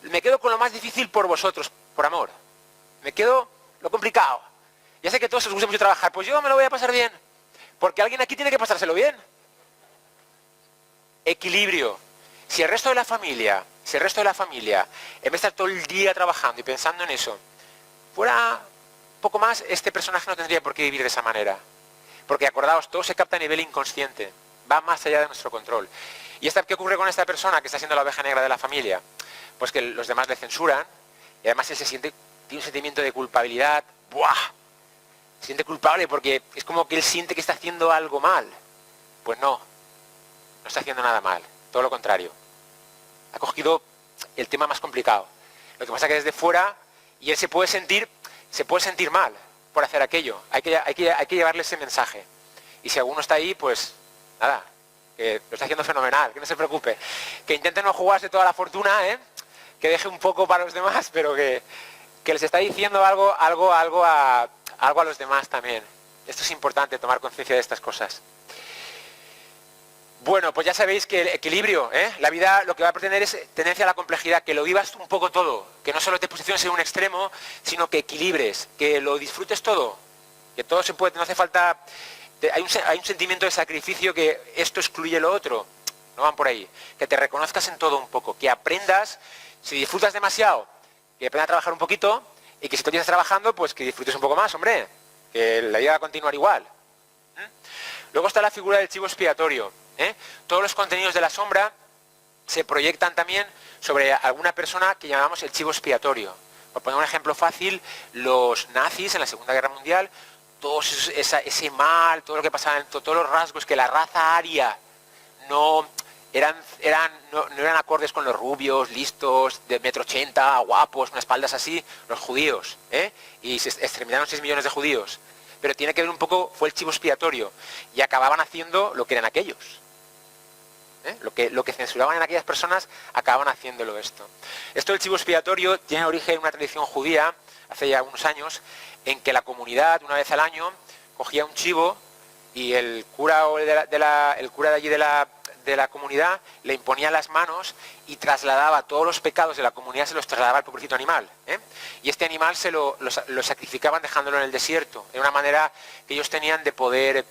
Me quedo con lo más difícil por vosotros, por amor. Me quedo lo complicado. Ya sé que a todos os gusta mucho trabajar, pues yo me lo voy a pasar bien. Porque alguien aquí tiene que pasárselo bien. Equilibrio. Si el resto de la familia, en vez de estar todo el día trabajando y pensando en eso, fuera un poco más, este personaje no tendría por qué vivir de esa manera. Porque acordaos, todo se capta a nivel inconsciente, va más allá de nuestro control. ¿Y qué ocurre con esta persona que está siendo la oveja negra de la familia? Pues que los demás le censuran y además él tiene un sentimiento de culpabilidad. ¡Buah! Se siente culpable porque es como que él siente que está haciendo algo mal. Pues no está haciendo nada mal, todo lo contrario. Ha cogido el tema más complicado. Lo que pasa es que desde fuera, y él se puede sentir mal por hacer aquello. Hay que llevarle ese mensaje. Y si alguno está ahí, pues nada, que lo está haciendo fenomenal, que no se preocupe. Que intente no jugarse toda la fortuna, que deje un poco para los demás, pero que les está diciendo algo a los demás también. Esto es importante, tomar conciencia de estas cosas. Bueno, pues ya sabéis que el equilibrio, la vida lo que va a pretender es tendencia a la complejidad, que lo vivas un poco todo, que no solo te posiciones en un extremo, sino que equilibres, que lo disfrutes todo, que todo se puede, no hace falta, hay un sentimiento de sacrificio que esto excluye lo otro, no van por ahí, que te reconozcas en todo un poco, que aprendas, si disfrutas demasiado, que aprendas a trabajar un poquito, y que si tú estás trabajando, pues que disfrutes un poco más, hombre, que la vida va a continuar igual. Luego está la figura del chivo expiatorio. Todos los contenidos de la sombra se proyectan también sobre alguna persona que llamamos el chivo expiatorio. Por poner un ejemplo fácil, los nazis en la Segunda Guerra Mundial, todo ese mal, todo lo que pasaba, todos los rasgos que la raza aria no eran acordes con los rubios, listos, de 1,80 m, guapos, con espaldas así, los judíos, y se exterminaron 6 millones de judíos. Pero tiene que ver un poco, fue el chivo expiatorio, y acababan haciendo lo que eran aquellos. Lo que censuraban en aquellas personas, acababan haciéndolo esto. Esto del chivo expiatorio tiene origen en una tradición judía, hace ya unos años, en que la comunidad, una vez al año, cogía un chivo y el cura de allí de la comunidad le imponía las manos y trasladaba todos los pecados de la comunidad, se los trasladaba al pobrecito animal. Y este animal lo sacrificaban dejándolo en el desierto. Era una manera que ellos tenían de poder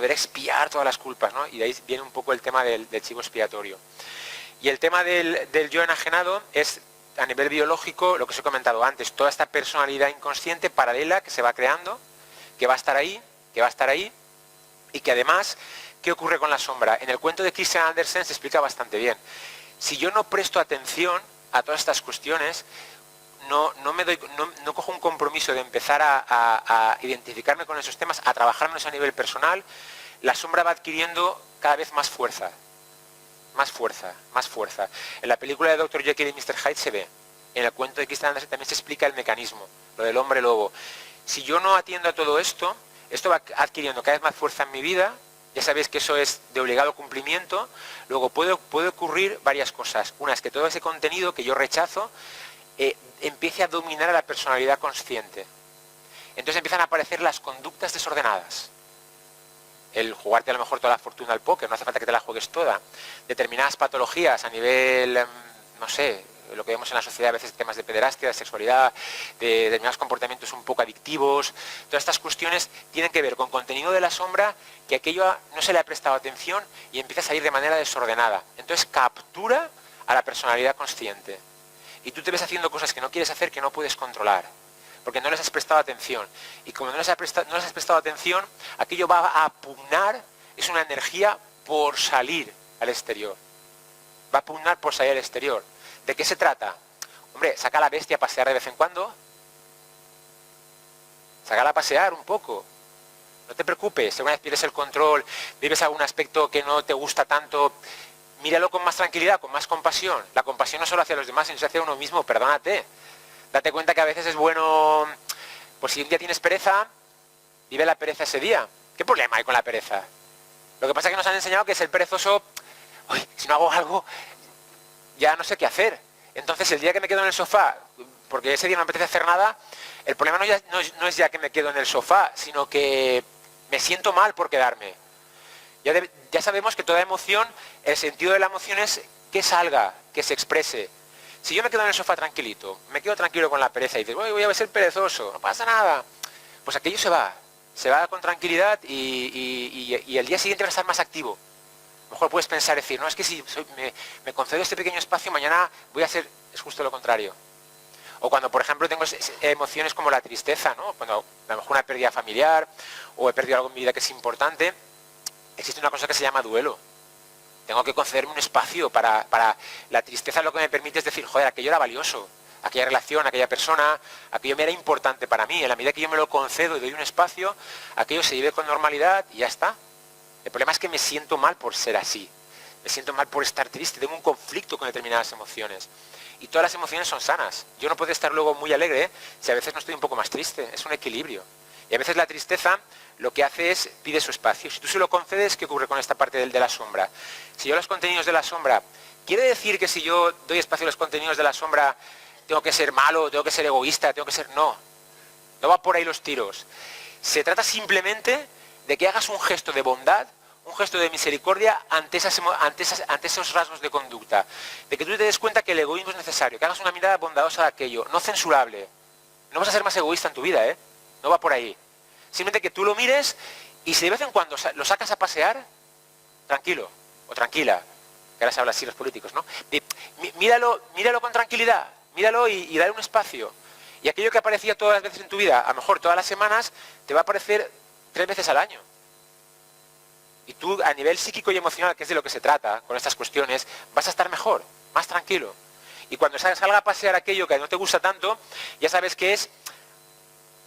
expiar todas las culpas, ¿no? Y de ahí viene un poco el tema del chivo expiatorio. Y el tema del yo enajenado es, a nivel biológico, lo que os he comentado antes, toda esta personalidad inconsciente paralela que se va creando, que va a estar ahí, y que además, ¿qué ocurre con la sombra? En el cuento de Christian Andersen se explica bastante bien. Si yo no presto atención a todas estas cuestiones, no cojo un compromiso de empezar a identificarme con esos temas, a trabajarnos a nivel personal, la sombra va adquiriendo cada vez más fuerza. Más fuerza. En la película de Dr. Jekyll y Mr. Hyde se ve. En el cuento de Christian Andersen también se explica el mecanismo, lo del hombre lobo. Si yo no atiendo a todo esto, esto va adquiriendo cada vez más fuerza en mi vida. Ya sabéis que eso es de obligado cumplimiento. Luego puede ocurrir varias cosas. Una es que todo ese contenido que yo rechazo empiece a dominar a la personalidad consciente. Entonces empiezan a aparecer las conductas desordenadas. El jugarte a lo mejor toda la fortuna al póker, no hace falta que te la juegues toda. Determinadas patologías a nivel, no sé, lo que vemos en la sociedad a veces, temas de pederastia, de sexualidad, de determinados comportamientos un poco adictivos. Todas estas cuestiones tienen que ver con contenido de la sombra, que aquello no se le ha prestado atención y empieza a salir de manera desordenada. Entonces captura a la personalidad consciente. Y tú te ves haciendo cosas que no quieres hacer, que no puedes controlar, porque no les has prestado atención. Y como no les has prestado atención, aquello va a pugnar, es una energía por salir al exterior. Va a pugnar por salir al exterior. ¿De qué se trata? Hombre, saca a la bestia a pasear de vez en cuando. Sácala a pasear un poco. No te preocupes, si alguna vez pierdes el control, vives algún aspecto que no te gusta tanto, míralo con más tranquilidad, con más compasión. La compasión no solo hacia los demás, sino hacia uno mismo, perdónate. Date cuenta que a veces es bueno, pues si un día tienes pereza, vive la pereza ese día. ¿Qué problema hay con la pereza? Lo que pasa es que nos han enseñado que ser perezoso, uy, si no hago algo, ya no sé qué hacer. Entonces el día que me quedo en el sofá, porque ese día no me apetece hacer nada, el problema no es ya que me quedo en el sofá, sino que me siento mal por quedarme. Ya sabemos que toda emoción, el sentido de la emoción es que salga, que se exprese. Si yo me quedo en el sofá tranquilito, me quedo tranquilo con la pereza y dices, voy a ser perezoso, no pasa nada, pues aquello se va con tranquilidad y el día siguiente va a estar más activo. A lo mejor puedes pensar, decir, no, es que si me concedo este pequeño espacio, mañana voy a hacer, es justo lo contrario. O cuando, por ejemplo, tengo emociones como la tristeza, ¿no? Cuando a lo mejor una pérdida familiar o he perdido algo en mi vida que es importante, existe una cosa que se llama duelo. Tengo que concederme un espacio para la tristeza. Lo que me permite es decir, joder, aquello era valioso, aquella relación, aquella persona, aquello me era importante para mí. En la medida que yo me lo concedo y doy un espacio, aquello se vive con normalidad y ya está. El problema es que me siento mal por ser así. Me siento mal por estar triste, tengo un conflicto con determinadas emociones. Y todas las emociones son sanas. Yo no puedo estar luego muy alegre si a veces no estoy un poco más triste. Es un equilibrio. Y a veces la tristeza lo que hace es pide su espacio. Si tú se lo concedes, ¿qué ocurre con esta parte de la sombra? Si yo los contenidos de la sombra, ¿quiere decir que si yo doy espacio a los contenidos de la sombra tengo que ser malo, tengo que ser egoísta, tengo que ser... No. No va por ahí los tiros. Se trata simplemente de que hagas un gesto de bondad, un gesto de misericordia ante esos rasgos de conducta. De que tú te des cuenta que el egoísmo es necesario, que hagas una mirada bondadosa de aquello, no censurable. No vas a ser más egoísta en tu vida, ¿eh? No va por ahí. Simplemente que tú lo mires y si de vez en cuando lo sacas a pasear, tranquilo o tranquila, que ahora se habla así los políticos, ¿no? Míralo con tranquilidad, míralo y dale un espacio. Y aquello que aparecía todas las veces en tu vida, a lo mejor todas las semanas, te va a aparecer 3 veces al año. Y tú, a nivel psíquico y emocional, que es de lo que se trata con estas cuestiones, vas a estar mejor, más tranquilo. Y cuando salga a pasear aquello que no te gusta tanto, ya sabes que es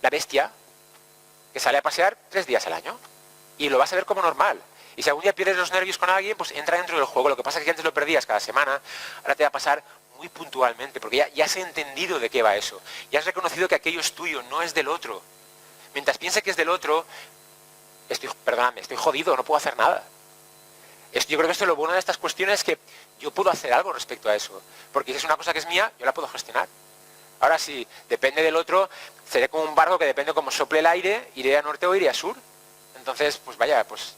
la bestia que sale a pasear 3 días al año. Y lo vas a ver como normal. Y si algún día pierdes los nervios con alguien, pues entra dentro del juego. Lo que pasa es que antes lo perdías cada semana, ahora te va a pasar muy puntualmente, porque ya has entendido de qué va eso. Ya has reconocido que aquello es tuyo, no es del otro. Mientras piense que es del otro, estoy jodido, no puedo hacer nada. Yo creo que esto es lo bueno de estas cuestiones, que yo puedo hacer algo respecto a eso. Porque si es una cosa que es mía, yo la puedo gestionar. Ahora si depende del otro, seré como un barco que depende cómo sople el aire, iré a norte o iré a sur. Entonces, pues vaya, pues...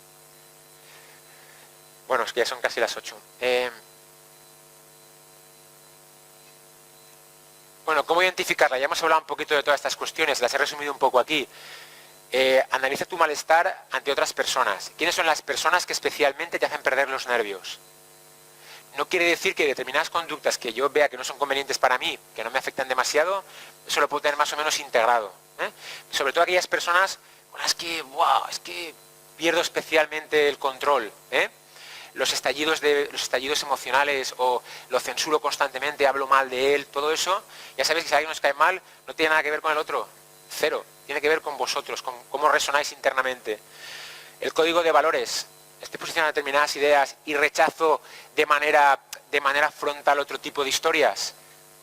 Bueno, es que ya son casi las 8. Bueno, ¿cómo identificarla? Ya hemos hablado un poquito de todas estas cuestiones, las he resumido un poco aquí. Analiza tu malestar ante otras personas. ¿Quiénes son las personas que especialmente te hacen perder los nervios? No quiere decir que determinadas conductas que yo vea que no son convenientes para mí, que no me afectan demasiado, eso lo puedo tener más o menos integrado. Sobre todo aquellas personas con las que, es que pierdo especialmente el control. Los estallidos emocionales, o lo censuro constantemente, hablo mal de él, todo eso, ya sabéis que si alguien nos cae mal, no tiene nada que ver con el otro. Cero. Tiene que ver con vosotros, con cómo resonáis internamente. El código de valores. Estoy posicionando determinadas ideas y rechazo de manera frontal otro tipo de historias.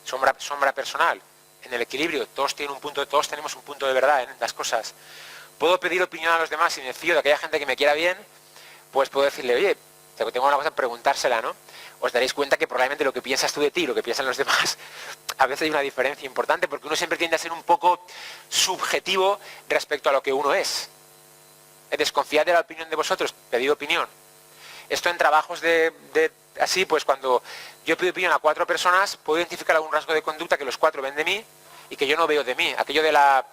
Sombra personal. En el equilibrio, todos tenemos un punto de verdad en las cosas. Puedo pedir opinión a los demás y me fío de aquella gente que me quiera bien, pues puedo decirle, oye, tengo una cosa, preguntársela, ¿no? Os daréis cuenta que probablemente lo que piensas tú de ti y lo que piensan los demás, a veces hay una diferencia importante, porque uno siempre tiende a ser un poco subjetivo respecto a lo que uno es. Desconfiad de la opinión de vosotros, pedid opinión. Esto en trabajos así, pues cuando yo pido opinión a 4 personas, puedo identificar algún rasgo de conducta que los 4 ven de mí y que yo no veo de mí. Aquello de la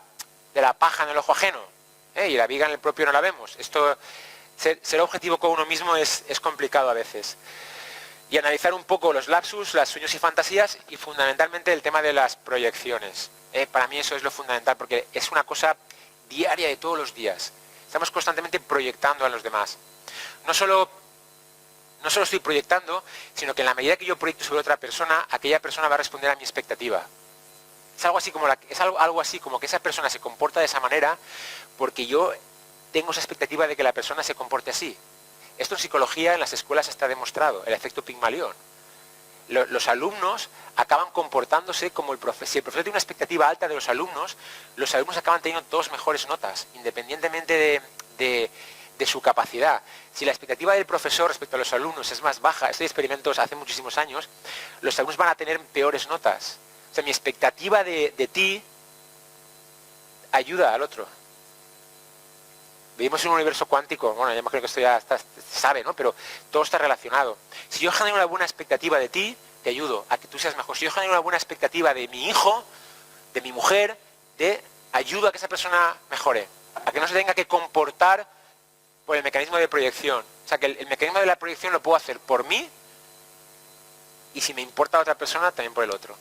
paja en el ojo ajeno, y la viga en el propio no la vemos. Esto, ser objetivo con uno mismo es complicado a veces. Y analizar un poco los lapsus, los sueños y fantasías, y fundamentalmente el tema de las proyecciones. Para mí eso es lo fundamental, porque es una cosa diaria de todos los días. Estamos constantemente proyectando a los demás. No solo estoy proyectando, sino que en la medida que yo proyecto sobre otra persona, aquella persona va a responder a mi expectativa. Es algo así como que esa persona se comporta de esa manera porque yo tengo esa expectativa de que la persona se comporte así. Esto en psicología en las escuelas está demostrado, el efecto Pigmalión. Los alumnos acaban comportándose como el profesor. Si el profesor tiene una expectativa alta de los alumnos acaban teniendo 2 mejores notas, independientemente de su capacidad. Si la expectativa del profesor respecto a los alumnos es más baja, estos experimentos hace muchísimos años, los alumnos van a tener peores notas. O sea, mi expectativa de ti ayuda al otro. Vivimos en un universo cuántico, bueno, ya imagino que esto ya se sabe, ¿no? Pero todo está relacionado. Si yo genero una buena expectativa de ti, te ayudo a que tú seas mejor. Si yo genero una buena expectativa de mi hijo, de mi mujer, ayudo a que esa persona mejore. A que no se tenga que comportar por el mecanismo de proyección. O sea, que el mecanismo de la proyección lo puedo hacer por mí, y si me importa a otra persona, también por el otro.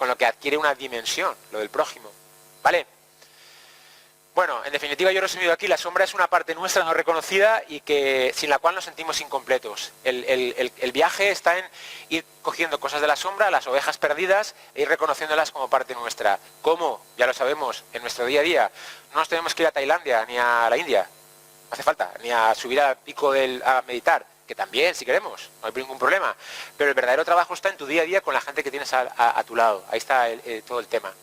con lo que adquiere una dimensión, lo del prójimo. ¿Vale? Bueno, en definitiva yo he resumido aquí, la sombra es una parte nuestra no reconocida y que sin la cual nos sentimos incompletos. El viaje está en ir cogiendo cosas de la sombra, las ovejas perdidas, e ir reconociéndolas como parte nuestra. ¿Cómo? Ya lo sabemos, en nuestro día a día. No nos tenemos que ir a Tailandia ni a la India, no hace falta, ni a subir al pico a meditar, que también, si queremos, no hay ningún problema. Pero el verdadero trabajo está en tu día a día con la gente que tienes a tu lado. Ahí está todo el tema.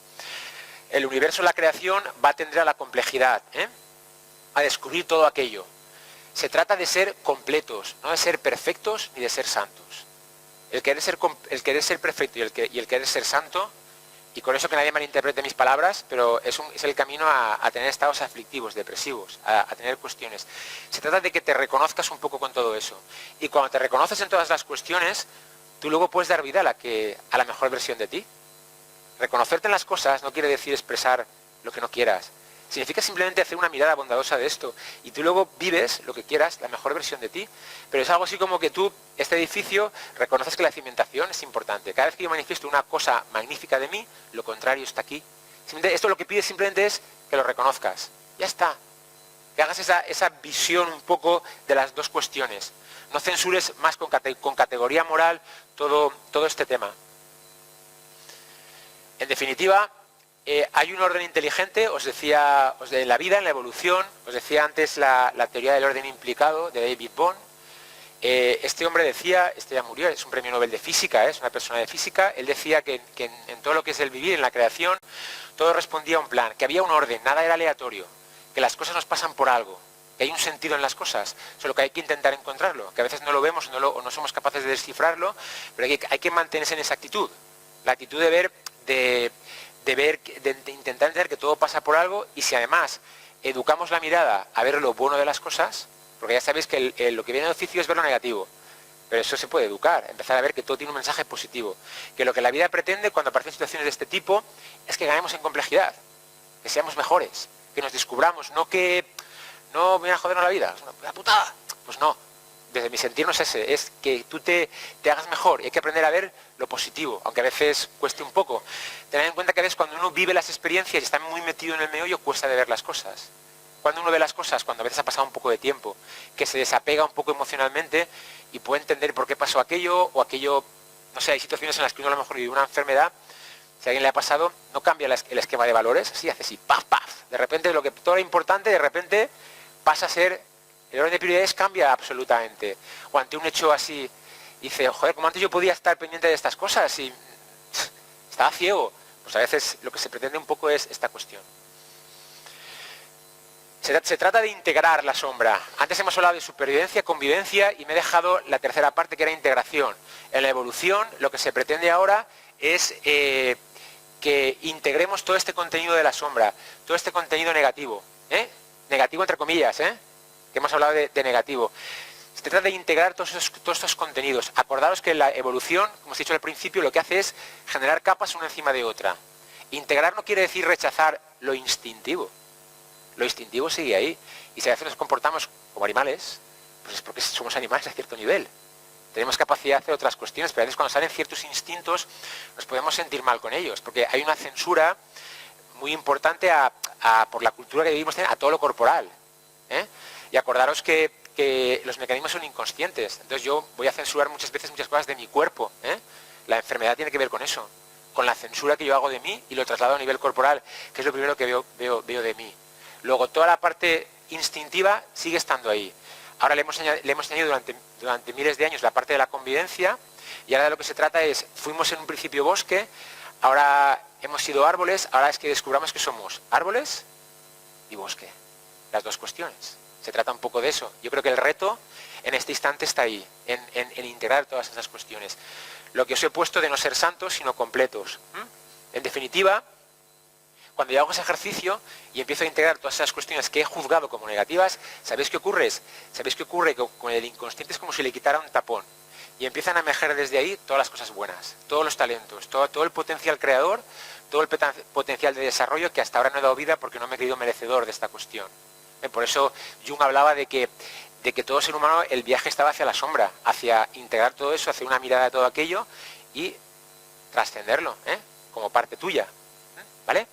El universo, la creación, va a tender a la complejidad, a descubrir todo aquello. Se trata de ser completos, no de ser perfectos ni de ser santos. El querer ser perfecto y el querer ser santo, y con eso que nadie malinterprete mis palabras, pero es el camino a tener estados aflictivos, depresivos, a tener cuestiones. Se trata de que te reconozcas un poco con todo eso. Y cuando te reconoces en todas las cuestiones, tú luego puedes dar vida a la mejor versión de ti. Reconocerte en las cosas no quiere decir expresar lo que no quieras. Significa simplemente hacer una mirada bondadosa de esto. Y tú luego vives lo que quieras, la mejor versión de ti. Pero es algo así como que tú, este edificio, reconoces que la cimentación es importante. Cada vez que yo manifiesto una cosa magnífica de mí, lo contrario está aquí. Esto lo que pide simplemente es que lo reconozcas. Ya está. Que hagas esa visión un poco de las dos cuestiones. No censures más con categoría moral todo este tema. En definitiva, hay un orden inteligente, en la vida, en la evolución, os decía antes la teoría del orden implicado de David Bohm. Este hombre decía, este ya murió, es un premio Nobel de física, es una persona de física, él decía que en todo lo que es el vivir, en la creación, todo respondía a un plan, que había un orden, nada era aleatorio, que las cosas nos pasan por algo, que hay un sentido en las cosas, solo que hay que intentar encontrarlo, que a veces no lo vemos o no somos capaces de descifrarlo, pero hay que mantenerse en esa actitud, la actitud de ver, de intentar entender que todo pasa por algo, y si además educamos la mirada a ver lo bueno de las cosas, porque ya sabéis que lo que viene de oficio es ver lo negativo, pero eso se puede educar, empezar a ver que todo tiene un mensaje positivo, que lo que la vida pretende cuando aparecen situaciones de este tipo es que ganemos en complejidad, que seamos mejores, que nos descubramos, no viene a jodernos la vida, es una putada, pues no. Desde mi sentir no es ese, es que tú te hagas mejor y hay que aprender a ver lo positivo, aunque a veces cueste un poco. Tened en cuenta que a veces cuando uno vive las experiencias y está muy metido en el meollo, cuesta de ver las cosas. Cuando uno ve las cosas, cuando a veces ha pasado un poco de tiempo, que se desapega un poco emocionalmente y puede entender por qué pasó aquello o aquello, no sé, hay situaciones en las que uno a lo mejor vive una enfermedad, si a alguien le ha pasado, no cambia el esquema de valores, así hace así, paf, paf. De repente todo lo importante, de repente pasa a ser... El orden de prioridades cambia absolutamente. O ante un hecho así, dice, joder, como antes yo podía estar pendiente de estas cosas y estaba ciego. Pues a veces lo que se pretende un poco es esta cuestión. Se trata de integrar la sombra. Antes hemos hablado de supervivencia, convivencia y me he dejado la tercera parte que era integración. En la evolución lo que se pretende ahora es que integremos todo este contenido de la sombra, todo este contenido negativo. Negativo entre comillas, que hemos hablado de negativo. Se trata de integrar todos estos contenidos. Acordaros que la evolución, como os he dicho al principio, lo que hace es generar capas una encima de otra. Integrar no quiere decir rechazar lo instintivo. Lo instintivo sigue ahí. Y si a veces nos comportamos como animales, pues es porque somos animales a cierto nivel. Tenemos capacidad de hacer otras cuestiones, pero a veces cuando salen ciertos instintos nos podemos sentir mal con ellos, porque hay una censura muy importante por la cultura que vivimos a todo lo corporal. Y acordaros que los mecanismos son inconscientes. Entonces yo voy a censurar muchas veces muchas cosas de mi cuerpo. La enfermedad tiene que ver con eso, con la censura que yo hago de mí y lo traslado a nivel corporal, que es lo primero que veo de mí. Luego toda la parte instintiva sigue estando ahí. Ahora le hemos añadido durante miles de años la parte de la convivencia, y ahora de lo que se trata es, fuimos en un principio bosque, ahora hemos sido árboles, ahora es que descubramos que somos árboles y bosque. Las dos cuestiones. Se trata un poco de eso. Yo creo que el reto en este instante está ahí, en integrar todas esas cuestiones. Lo que os he puesto de no ser santos, sino completos. En definitiva, cuando yo hago ese ejercicio y empiezo a integrar todas esas cuestiones que he juzgado como negativas, ¿sabéis qué ocurre? ¿Sabéis qué ocurre? Que con el inconsciente es como si le quitara un tapón. Y empiezan a emerger desde ahí todas las cosas buenas, todos los talentos, todo el potencial creador, todo el potencial de desarrollo que hasta ahora no he dado vida porque no me he creído merecedor de esta cuestión. Por eso Jung hablaba de que todo ser humano, el viaje estaba hacia la sombra, hacia integrar todo eso, hacia una mirada de todo aquello y trascenderlo, como parte tuya, ¿vale?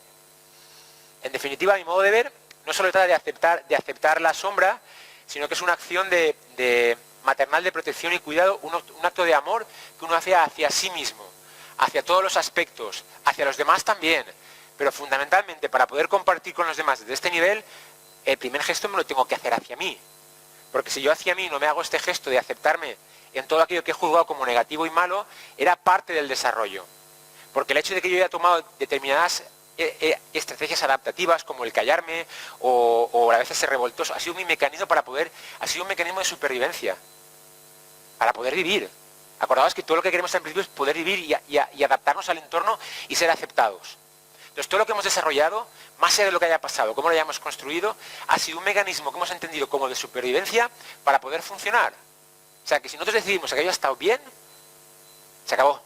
En definitiva, a mi modo de ver, no solo trata de aceptar la sombra, sino que es una acción maternal de protección y cuidado, un acto de amor que uno hace hacia sí mismo, hacia todos los aspectos, hacia los demás también, pero fundamentalmente para poder compartir con los demás desde este nivel, el primer gesto me lo tengo que hacer hacia mí, porque si yo hacia mí no me hago este gesto de aceptarme en todo aquello que he juzgado como negativo y malo, era parte del desarrollo, porque el hecho de que yo haya tomado determinadas estrategias adaptativas como el callarme o a veces ser revoltoso, ha sido mi mecanismo ha sido un mecanismo de supervivencia, para poder vivir. Acordaos que todo lo que queremos en principio es poder vivir y adaptarnos al entorno y ser aceptados. Entonces todo lo que hemos desarrollado, más allá de lo que haya pasado, cómo lo hayamos construido, ha sido un mecanismo que hemos entendido como de supervivencia para poder funcionar. O sea que si nosotros decidimos que aquello ha estado bien, se acabó.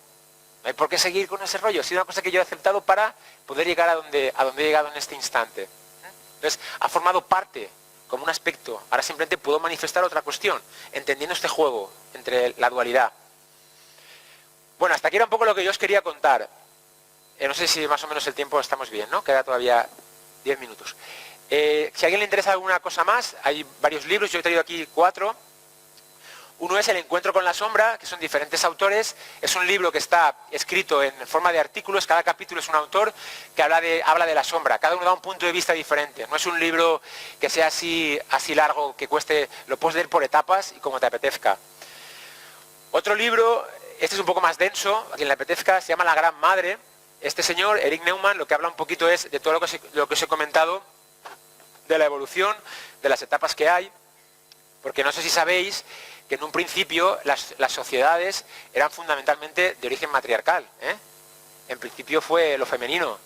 No hay por qué seguir con ese rollo. Ha sido una cosa que yo he aceptado para poder llegar a donde he llegado en este instante. Entonces, ha formado parte, como un aspecto. Ahora simplemente puedo manifestar otra cuestión, entendiendo este juego entre la dualidad. Bueno, hasta aquí era un poco lo que yo os quería contar. No sé si más o menos el tiempo estamos bien, ¿no? Queda todavía 10 minutos. Si a alguien le interesa alguna cosa más, hay varios libros, yo he traído aquí 4. Uno es El encuentro con la sombra, que son diferentes autores. Es un libro que está escrito en forma de artículos. Cada capítulo es un autor que habla de la sombra. Cada uno da un punto de vista diferente. No es un libro que sea así largo, que cueste... Lo puedes leer por etapas y como te apetezca. Otro libro, este es un poco más denso, a quien le apetezca, se llama La Gran Madre. Este señor, Erich Neumann, lo que habla un poquito es de todo lo que os he comentado, de la evolución, de las etapas que hay. Porque no sé si sabéis que en un principio las sociedades eran fundamentalmente de origen matriarcal. En principio fue lo femenino.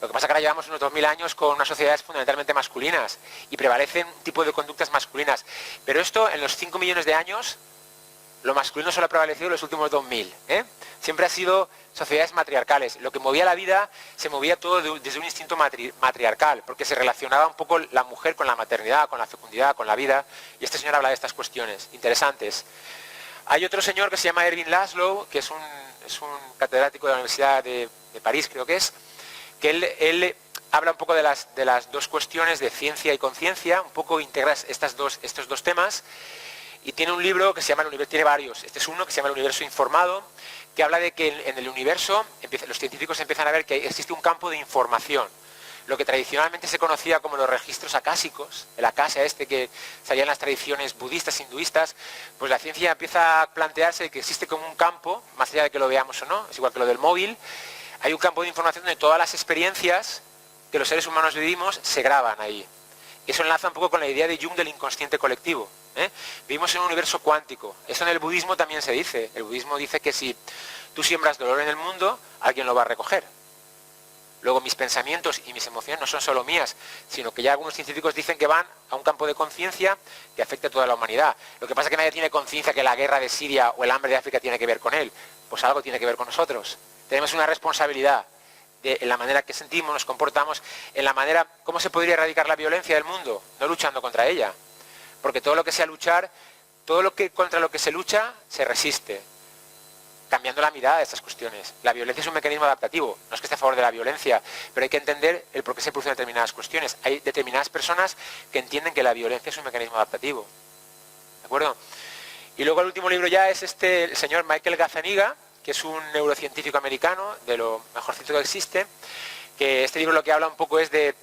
Lo que pasa es que ahora llevamos unos 2000 años con unas sociedades fundamentalmente masculinas y prevalecen un tipo de conductas masculinas. Pero esto, en los 5 millones de años, lo masculino solo ha prevalecido en los últimos 2000. Siempre ha sido sociedades matriarcales. Lo que movía la vida se movía todo desde un instinto matriarcal, porque se relacionaba un poco la mujer con la maternidad, con la fecundidad, con la vida, y este señor habla de estas cuestiones interesantes. Hay otro señor que se llama Ervin Laszlo, que es un catedrático de la Universidad de París, creo que es, que él habla un poco de las dos cuestiones de ciencia y conciencia, un poco integra estos dos temas, y tiene un libro que se llama El Universo, tiene varios, este es uno que se llama El Universo Informado, que habla de que en el universo los científicos empiezan a ver que existe un campo de información. Lo que tradicionalmente se conocía como los registros acásicos, el acasia que salía en las tradiciones budistas, hinduistas, pues la ciencia empieza a plantearse que existe como un campo, más allá de que lo veamos o no, es igual que lo del móvil, hay un campo de información donde todas las experiencias que los seres humanos vivimos se graban ahí. Eso enlaza un poco con la idea de Jung del inconsciente colectivo. Vivimos en un universo cuántico. Eso en el budismo también se dice. El budismo dice que si tú siembras dolor en el mundo, alguien lo va a recoger. Luego mis pensamientos y mis emociones no son solo mías, sino que ya algunos científicos dicen que van a un campo de conciencia que afecta a toda la humanidad. Lo que pasa es que nadie tiene conciencia que la guerra de Siria o el hambre de África tiene que ver con él. Pues algo tiene que ver con nosotros. Tenemos una responsabilidad en la manera que sentimos, nos comportamos, en la manera, ¿cómo se podría erradicar la violencia del mundo? No luchando contra ella. Porque todo lo que sea luchar, contra lo que se lucha, se resiste. Cambiando la mirada de estas cuestiones. La violencia es un mecanismo adaptativo. No es que esté a favor de la violencia, pero hay que entender el por qué se producen determinadas cuestiones. Hay determinadas personas que entienden que la violencia es un mecanismo adaptativo. ¿De acuerdo? Y luego el último libro ya es el señor Michael Gazzaniga, que es un neurocientífico americano, de lo mejorcito que existe, que este libro lo que habla un poco es de...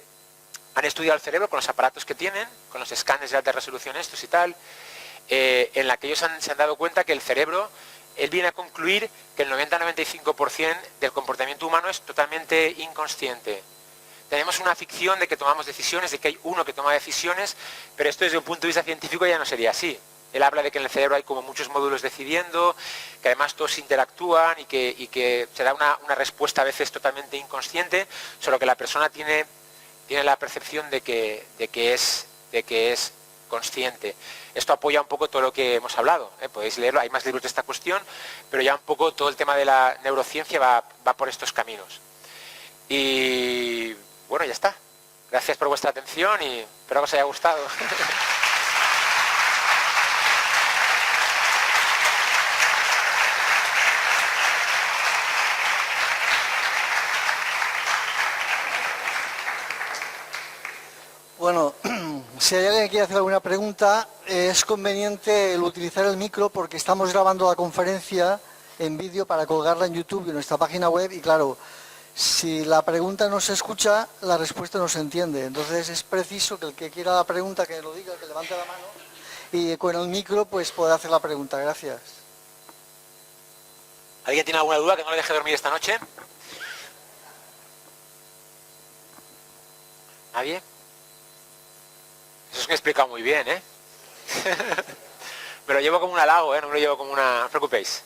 Han estudiado el cerebro con los aparatos que tienen, con los escáneres de alta resolución estos y tal, en la que ellos se han dado cuenta que el cerebro, él viene a concluir que el 90-95% del comportamiento humano es totalmente inconsciente. Tenemos una ficción de que tomamos decisiones, de que hay uno que toma decisiones, pero esto desde un punto de vista científico ya no sería así. Él habla de que en el cerebro hay como muchos módulos decidiendo, que además todos interactúan y que se da una respuesta a veces totalmente inconsciente, solo que la persona tiene la percepción de que es consciente. Esto apoya un poco todo lo que hemos hablado, podéis leerlo, hay más libros de esta cuestión, pero ya un poco todo el tema de la neurociencia va por estos caminos. Y bueno, ya está. Gracias por vuestra atención y espero que os haya gustado. Si hay alguien que quiere hacer alguna pregunta, es conveniente el utilizar el micro porque estamos grabando la conferencia en vídeo para colgarla en YouTube y en nuestra página web y claro, si la pregunta no se escucha, la respuesta no se entiende. Entonces es preciso que el que quiera la pregunta, que lo diga, que levante la mano y con el micro pues poder hacer la pregunta. Gracias. ¿Alguien tiene alguna duda que no le deje dormir esta noche? ¿Nadie? Eso es que he explicado muy bien, ¿eh? Me lo llevo como un halago, ¿eh? No me lo llevo como una... No os preocupéis.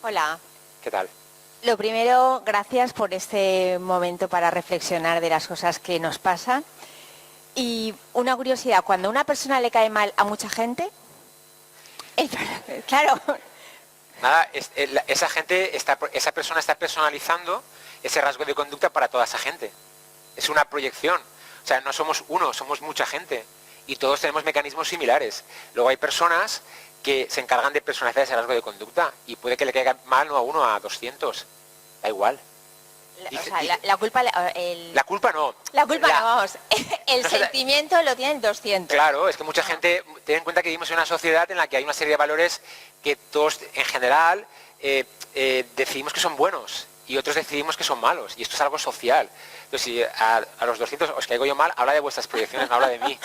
Hola. ¿Qué tal? Lo primero, gracias por este momento para reflexionar de las cosas que nos pasan. Y una curiosidad, cuando a una persona le cae mal a mucha gente, claro. Nada, esa persona está personalizando ese rasgo de conducta para toda esa gente. Es una proyección. O sea, no somos uno, somos mucha gente. Y todos tenemos mecanismos similares. Luego hay personas que se encargan de personalizar ese rasgo de conducta. Y puede que le caiga mal no a uno, a 200. Da igual. La culpa... La culpa no. La culpa no, vamos. El no sentimiento lo tienen 200. Claro, es que mucha gente... Ten en cuenta que vivimos en una sociedad en la que hay una serie de valores que todos, en general, decidimos que son buenos. Y otros decidimos que son malos. Y esto es algo social. Entonces, si a los 200 os caigo yo mal, habla de vuestras proyecciones, no habla de mí.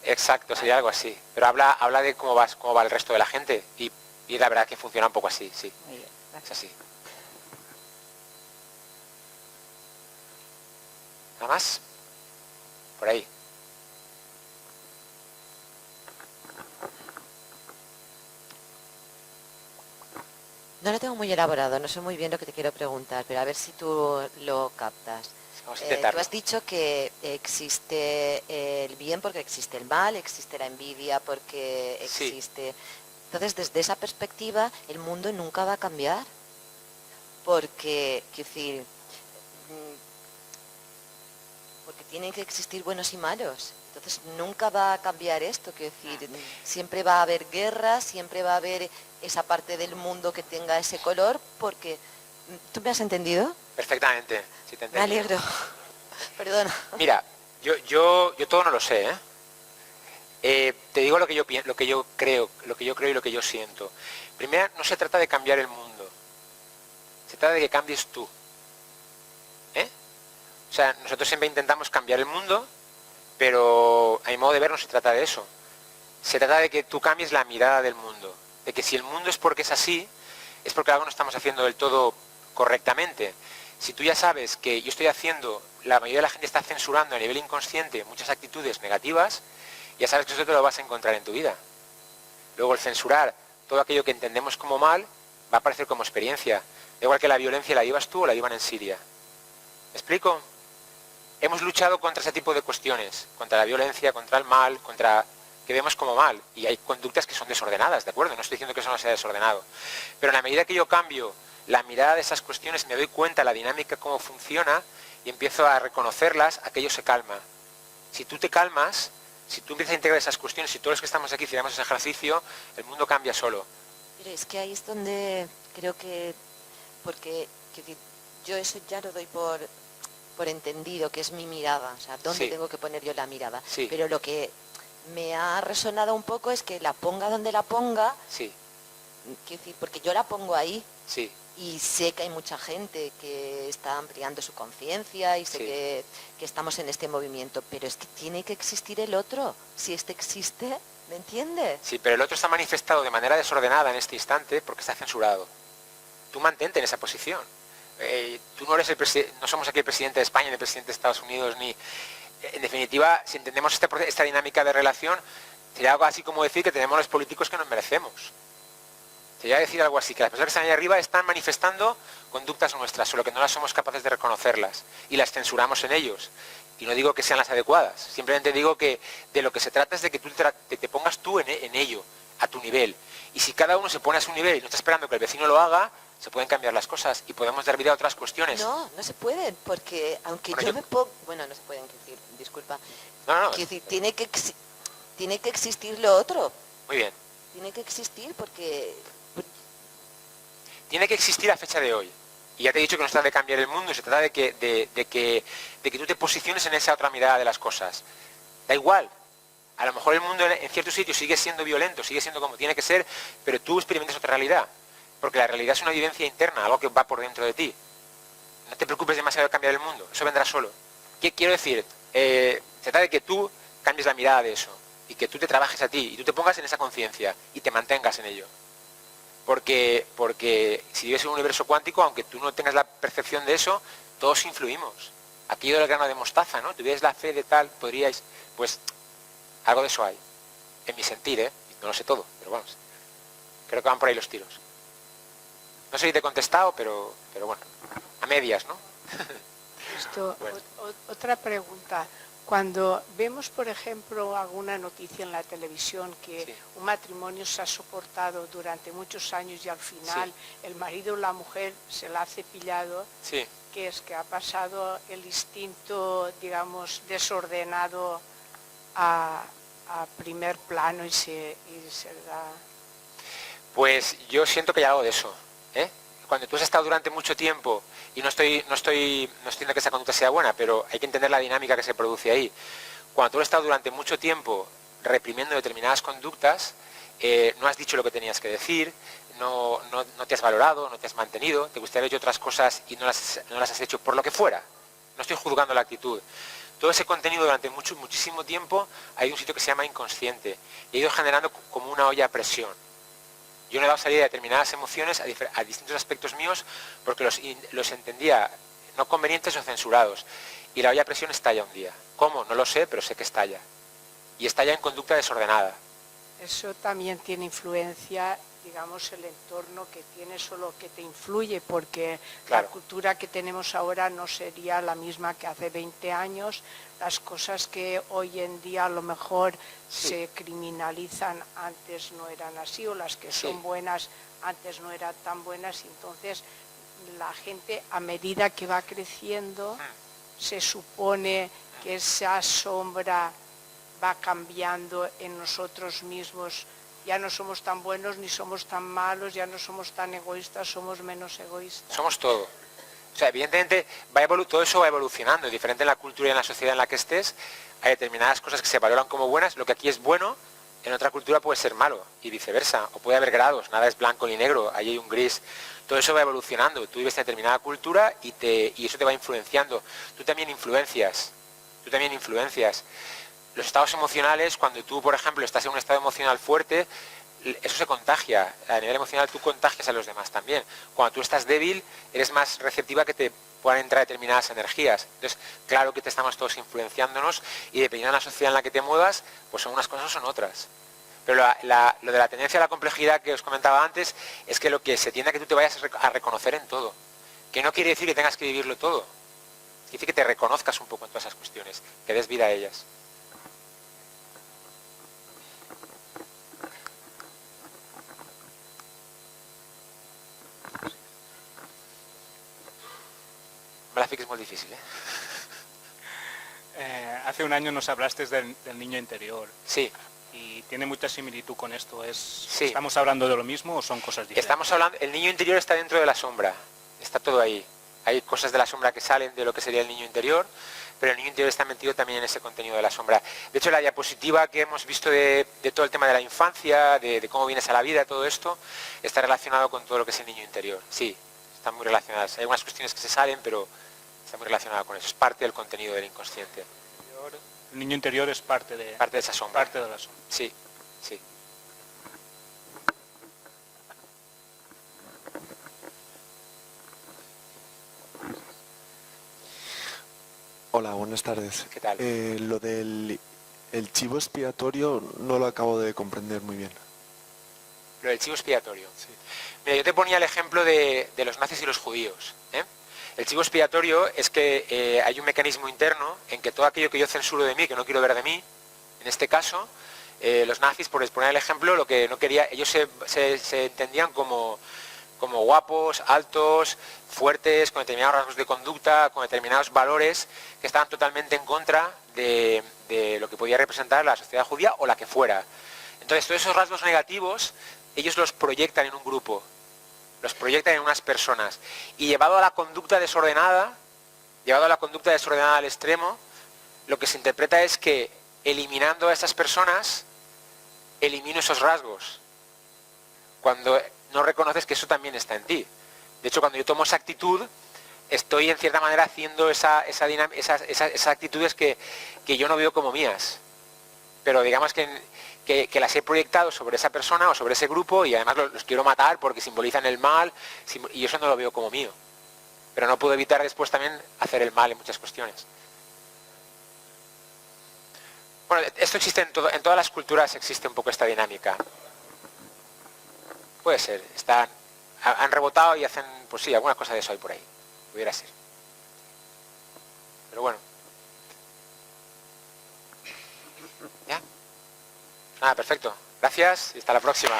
Exacto, sería algo así. Pero habla de cómo va el resto de la gente. Y la verdad que funciona un poco así, sí. Muy bien, Es así. ¿Nada más? Por ahí. No lo tengo muy elaborado, no sé muy bien lo que te quiero preguntar, pero a ver si tú lo captas. Vamos a intentarlo. Tú has dicho que existe el bien porque existe el mal, existe la envidia porque Sí. existe... Entonces, desde esa perspectiva, el mundo nunca va a cambiar. Porque, quiero decir, porque tienen que existir buenos y malos. Entonces, nunca va a cambiar esto, quiero decir, siempre va a haber guerra, siempre va a haber esa parte del mundo que tenga ese color, porque... ¿Tú me has entendido? Perfectamente. Sí, te Me entiendo. alegro. Perdona. Mira, yo todo no lo sé, ¿eh? Te digo lo que yo creo y lo que yo siento. Primero, no se trata de cambiar el mundo. Se trata de que cambies tú. O sea, nosotros siempre intentamos cambiar el mundo, pero a mi modo de ver no se trata de eso. Se trata de que tú cambies la mirada del mundo. De que si el mundo es porque es así, es porque algo no estamos haciendo del todo correctamente. Si tú ya sabes que yo estoy haciendo, la mayoría de la gente está censurando a nivel inconsciente muchas actitudes negativas, ya sabes que eso te lo vas a encontrar en tu vida. Luego el censurar todo aquello que entendemos como mal va a aparecer como experiencia. Da igual que la violencia la llevas tú o la llevan en Siria. ¿Me explico? Hemos luchado contra ese tipo de cuestiones, contra la violencia, contra el mal, contra que vemos como mal. Y hay conductas que son desordenadas, ¿de acuerdo? No estoy diciendo que eso no sea desordenado. Pero en la medida que yo cambio la mirada de esas cuestiones, me doy cuenta de la dinámica, cómo funciona, y empiezo a reconocerlas, aquello se calma. Si tú te calmas, si tú empiezas a integrar esas cuestiones, si todos los que estamos aquí hiciéramos ese ejercicio, el mundo cambia solo. Pero es que ahí es donde creo que... Porque yo eso ya lo doy por entendido, que es mi mirada. O sea, ¿dónde Sí. tengo que poner yo la mirada? Sí. Pero lo que me ha resonado un poco es que la ponga donde la ponga, Sí, quiero decir, porque yo la pongo ahí. sí, Y sé que hay mucha gente que está ampliando su conciencia y sé Sí. que estamos en este movimiento, pero es que tiene que existir el otro. Si este existe, ¿me entiendes? sí, pero el otro está manifestado de manera desordenada en este instante porque está censurado. Tú mantente en esa posición. Tú no eres no somos aquí el presidente de España, ni el presidente de Estados Unidos, ni... En definitiva, si entendemos esta dinámica de relación, sería algo así como decir que tenemos los políticos que nos merecemos. Sería decir algo así, que las personas que están ahí arriba están manifestando conductas nuestras, solo que no las somos capaces de reconocerlas y las censuramos en ellos. Y no digo que sean las adecuadas, simplemente digo que de lo que se trata es de que tú te pongas tú en ello, a tu nivel. Y si cada uno se pone a su nivel y no está esperando que el vecino lo haga, se pueden cambiar las cosas y podemos dar vida a otras cuestiones. No, no se pueden, porque aunque Bueno, yo me pongo... Bueno, no se pueden decir, disculpa. No, Quiero decir, tiene que existir lo otro. muy bien. Tiene que existir porque... Tiene que existir a fecha de hoy. Y ya te he dicho que no se trata de cambiar el mundo, se trata de que tú te posiciones en esa otra mirada de las cosas. Da igual. A lo mejor el mundo en ciertos sitios sigue siendo violento, sigue siendo como tiene que ser, pero tú experimentas otra realidad. Porque la realidad es una vivencia interna, algo que va por dentro de ti. No te preocupes demasiado de cambiar el mundo, eso vendrá solo. ¿Qué quiero decir? Se trata de que tú cambies la mirada de eso y que tú te trabajes a ti y tú te pongas en esa conciencia y te mantengas en ello. Porque si vives en un universo cuántico, aunque tú no tengas la percepción de eso, todos influimos. Aquello del grano de mostaza, ¿no? Tuvierais la fe de tal, podríais... Pues algo de eso hay. En mi sentir, ¿eh? No lo sé todo, pero vamos. Creo que van por ahí los tiros. No sé si te he contestado, pero bueno. A medias, ¿no? Bueno. Otra pregunta. Cuando vemos, por ejemplo, alguna noticia en la televisión que Sí. un matrimonio se ha soportado durante muchos años y al final el marido o la mujer se la ha cepillado, Sí. que es que ha pasado el instinto, digamos, desordenado a primer plano y se da... Pues yo siento que hay algo de eso, ¿eh? Cuando tú has estado durante mucho tiempo, y no estoy diciendo que esa conducta sea buena, pero hay que entender la dinámica que se produce ahí. Cuando tú has estado durante mucho tiempo reprimiendo determinadas conductas, no has dicho lo que tenías que decir, no te has valorado, no te has mantenido, te gustaría haber hecho otras cosas y no las has hecho por lo que fuera. No estoy juzgando la actitud. Todo ese contenido durante muchísimo tiempo hay un sitio que se llama inconsciente y ha ido generando como una olla a presión. Yo no he dado salida a determinadas emociones a distintos aspectos míos porque los entendía no convenientes o censurados. Y la olla a presión estalla un día. ¿Cómo? No lo sé, pero sé que estalla. Y estalla en conducta desordenada. Eso también tiene influencia, digamos, el entorno que tienes o lo que te influye, porque Claro. la cultura que tenemos ahora no sería la misma que hace 20 años. Las cosas que hoy en día a lo mejor se criminalizan antes no eran así, o las que son buenas antes no eran tan buenas, y entonces la gente a medida que va creciendo se supone que esa sombra va cambiando en nosotros mismos. Ya no somos tan buenos ni somos tan malos, ya no somos tan egoístas, somos menos egoístas. Somos todo. O sea, evidentemente todo eso va evolucionando, diferente en la cultura y en la sociedad en la que estés. Hay determinadas cosas que se valoran como buenas, lo que aquí es bueno, en otra cultura puede ser malo, y viceversa. O puede haber grados, nada es blanco ni negro, ahí hay un gris. Todo eso va evolucionando. Tú vives en determinada cultura y eso te va influenciando. Tú también influencias. Los estados emocionales, cuando tú, por ejemplo, estás en un estado emocional fuerte, eso se contagia. A nivel emocional tú contagias a los demás también. Cuando tú estás débil, eres más receptiva que te puedan entrar determinadas energías. Entonces, claro que te estamos todos influenciándonos y dependiendo de la sociedad en la que te muevas, pues son unas cosas o son otras. Pero lo de la tendencia a la complejidad que os comentaba antes es que lo que se tiende a que tú te vayas a reconocer en todo. Que no quiere decir que tengas que vivirlo todo. Quiere decir que te reconozcas un poco en todas esas cuestiones, que des vida a ellas. Me la fiques muy difícil, ¿eh? Hace un año nos hablaste del niño interior. Sí. Y tiene mucha similitud con esto. Sí. ¿Estamos hablando de lo mismo o son cosas diferentes? Estamos hablando, el niño interior está dentro de la sombra, está todo ahí. Hay cosas de la sombra que salen de lo que sería el niño interior, pero el niño interior está metido también en ese contenido de la sombra. De hecho, la diapositiva que hemos visto de todo el tema de la infancia, de cómo vienes a la vida, todo esto, está relacionado con todo lo que es el niño interior. Sí, están muy relacionadas. Hay algunas cuestiones que se salen, pero está muy relacionado con eso. Es parte del contenido del inconsciente. El niño interior es parte de esa sombra. Parte de la sombra. Sí, sí. Hola, buenas tardes. ¿Qué tal? Lo del el chivo expiatorio no lo acabo de comprender muy bien. Lo del chivo expiatorio. Sí. Mira, yo te ponía el ejemplo de los nazis y los judíos, ¿eh? El chivo expiatorio es que hay un mecanismo interno en que todo aquello que yo censuro de mí, que no quiero ver de mí, en este caso, los nazis, por exponer el ejemplo, lo que no quería, ellos se entendían como guapos, altos, fuertes, con determinados rasgos de conducta, con determinados valores que estaban totalmente en contra de lo que podía representar la sociedad judía o la que fuera. Entonces, todos esos rasgos negativos, ellos los proyectan en un grupo. los proyectan en unas personas. Y llevado a la conducta desordenada al extremo, lo que se interpreta es que eliminando a esas personas, elimino esos rasgos. Cuando no reconoces que eso también está en ti. De hecho, cuando yo tomo esa actitud, estoy en cierta manera haciendo esas actitudes que yo no veo como mías. Pero digamos que las he proyectado sobre esa persona o sobre ese grupo y además los quiero matar porque simbolizan el mal y eso no lo veo como mío. Pero no puedo evitar después también hacer el mal en muchas cuestiones. Bueno, esto existe en todas las culturas, existe un poco esta dinámica. Puede ser, han rebotado y hacen, pues sí, alguna cosa de eso hay por ahí. Pudiera ser. Pero bueno. ¿Ya? Nada, perfecto. Gracias y hasta la próxima.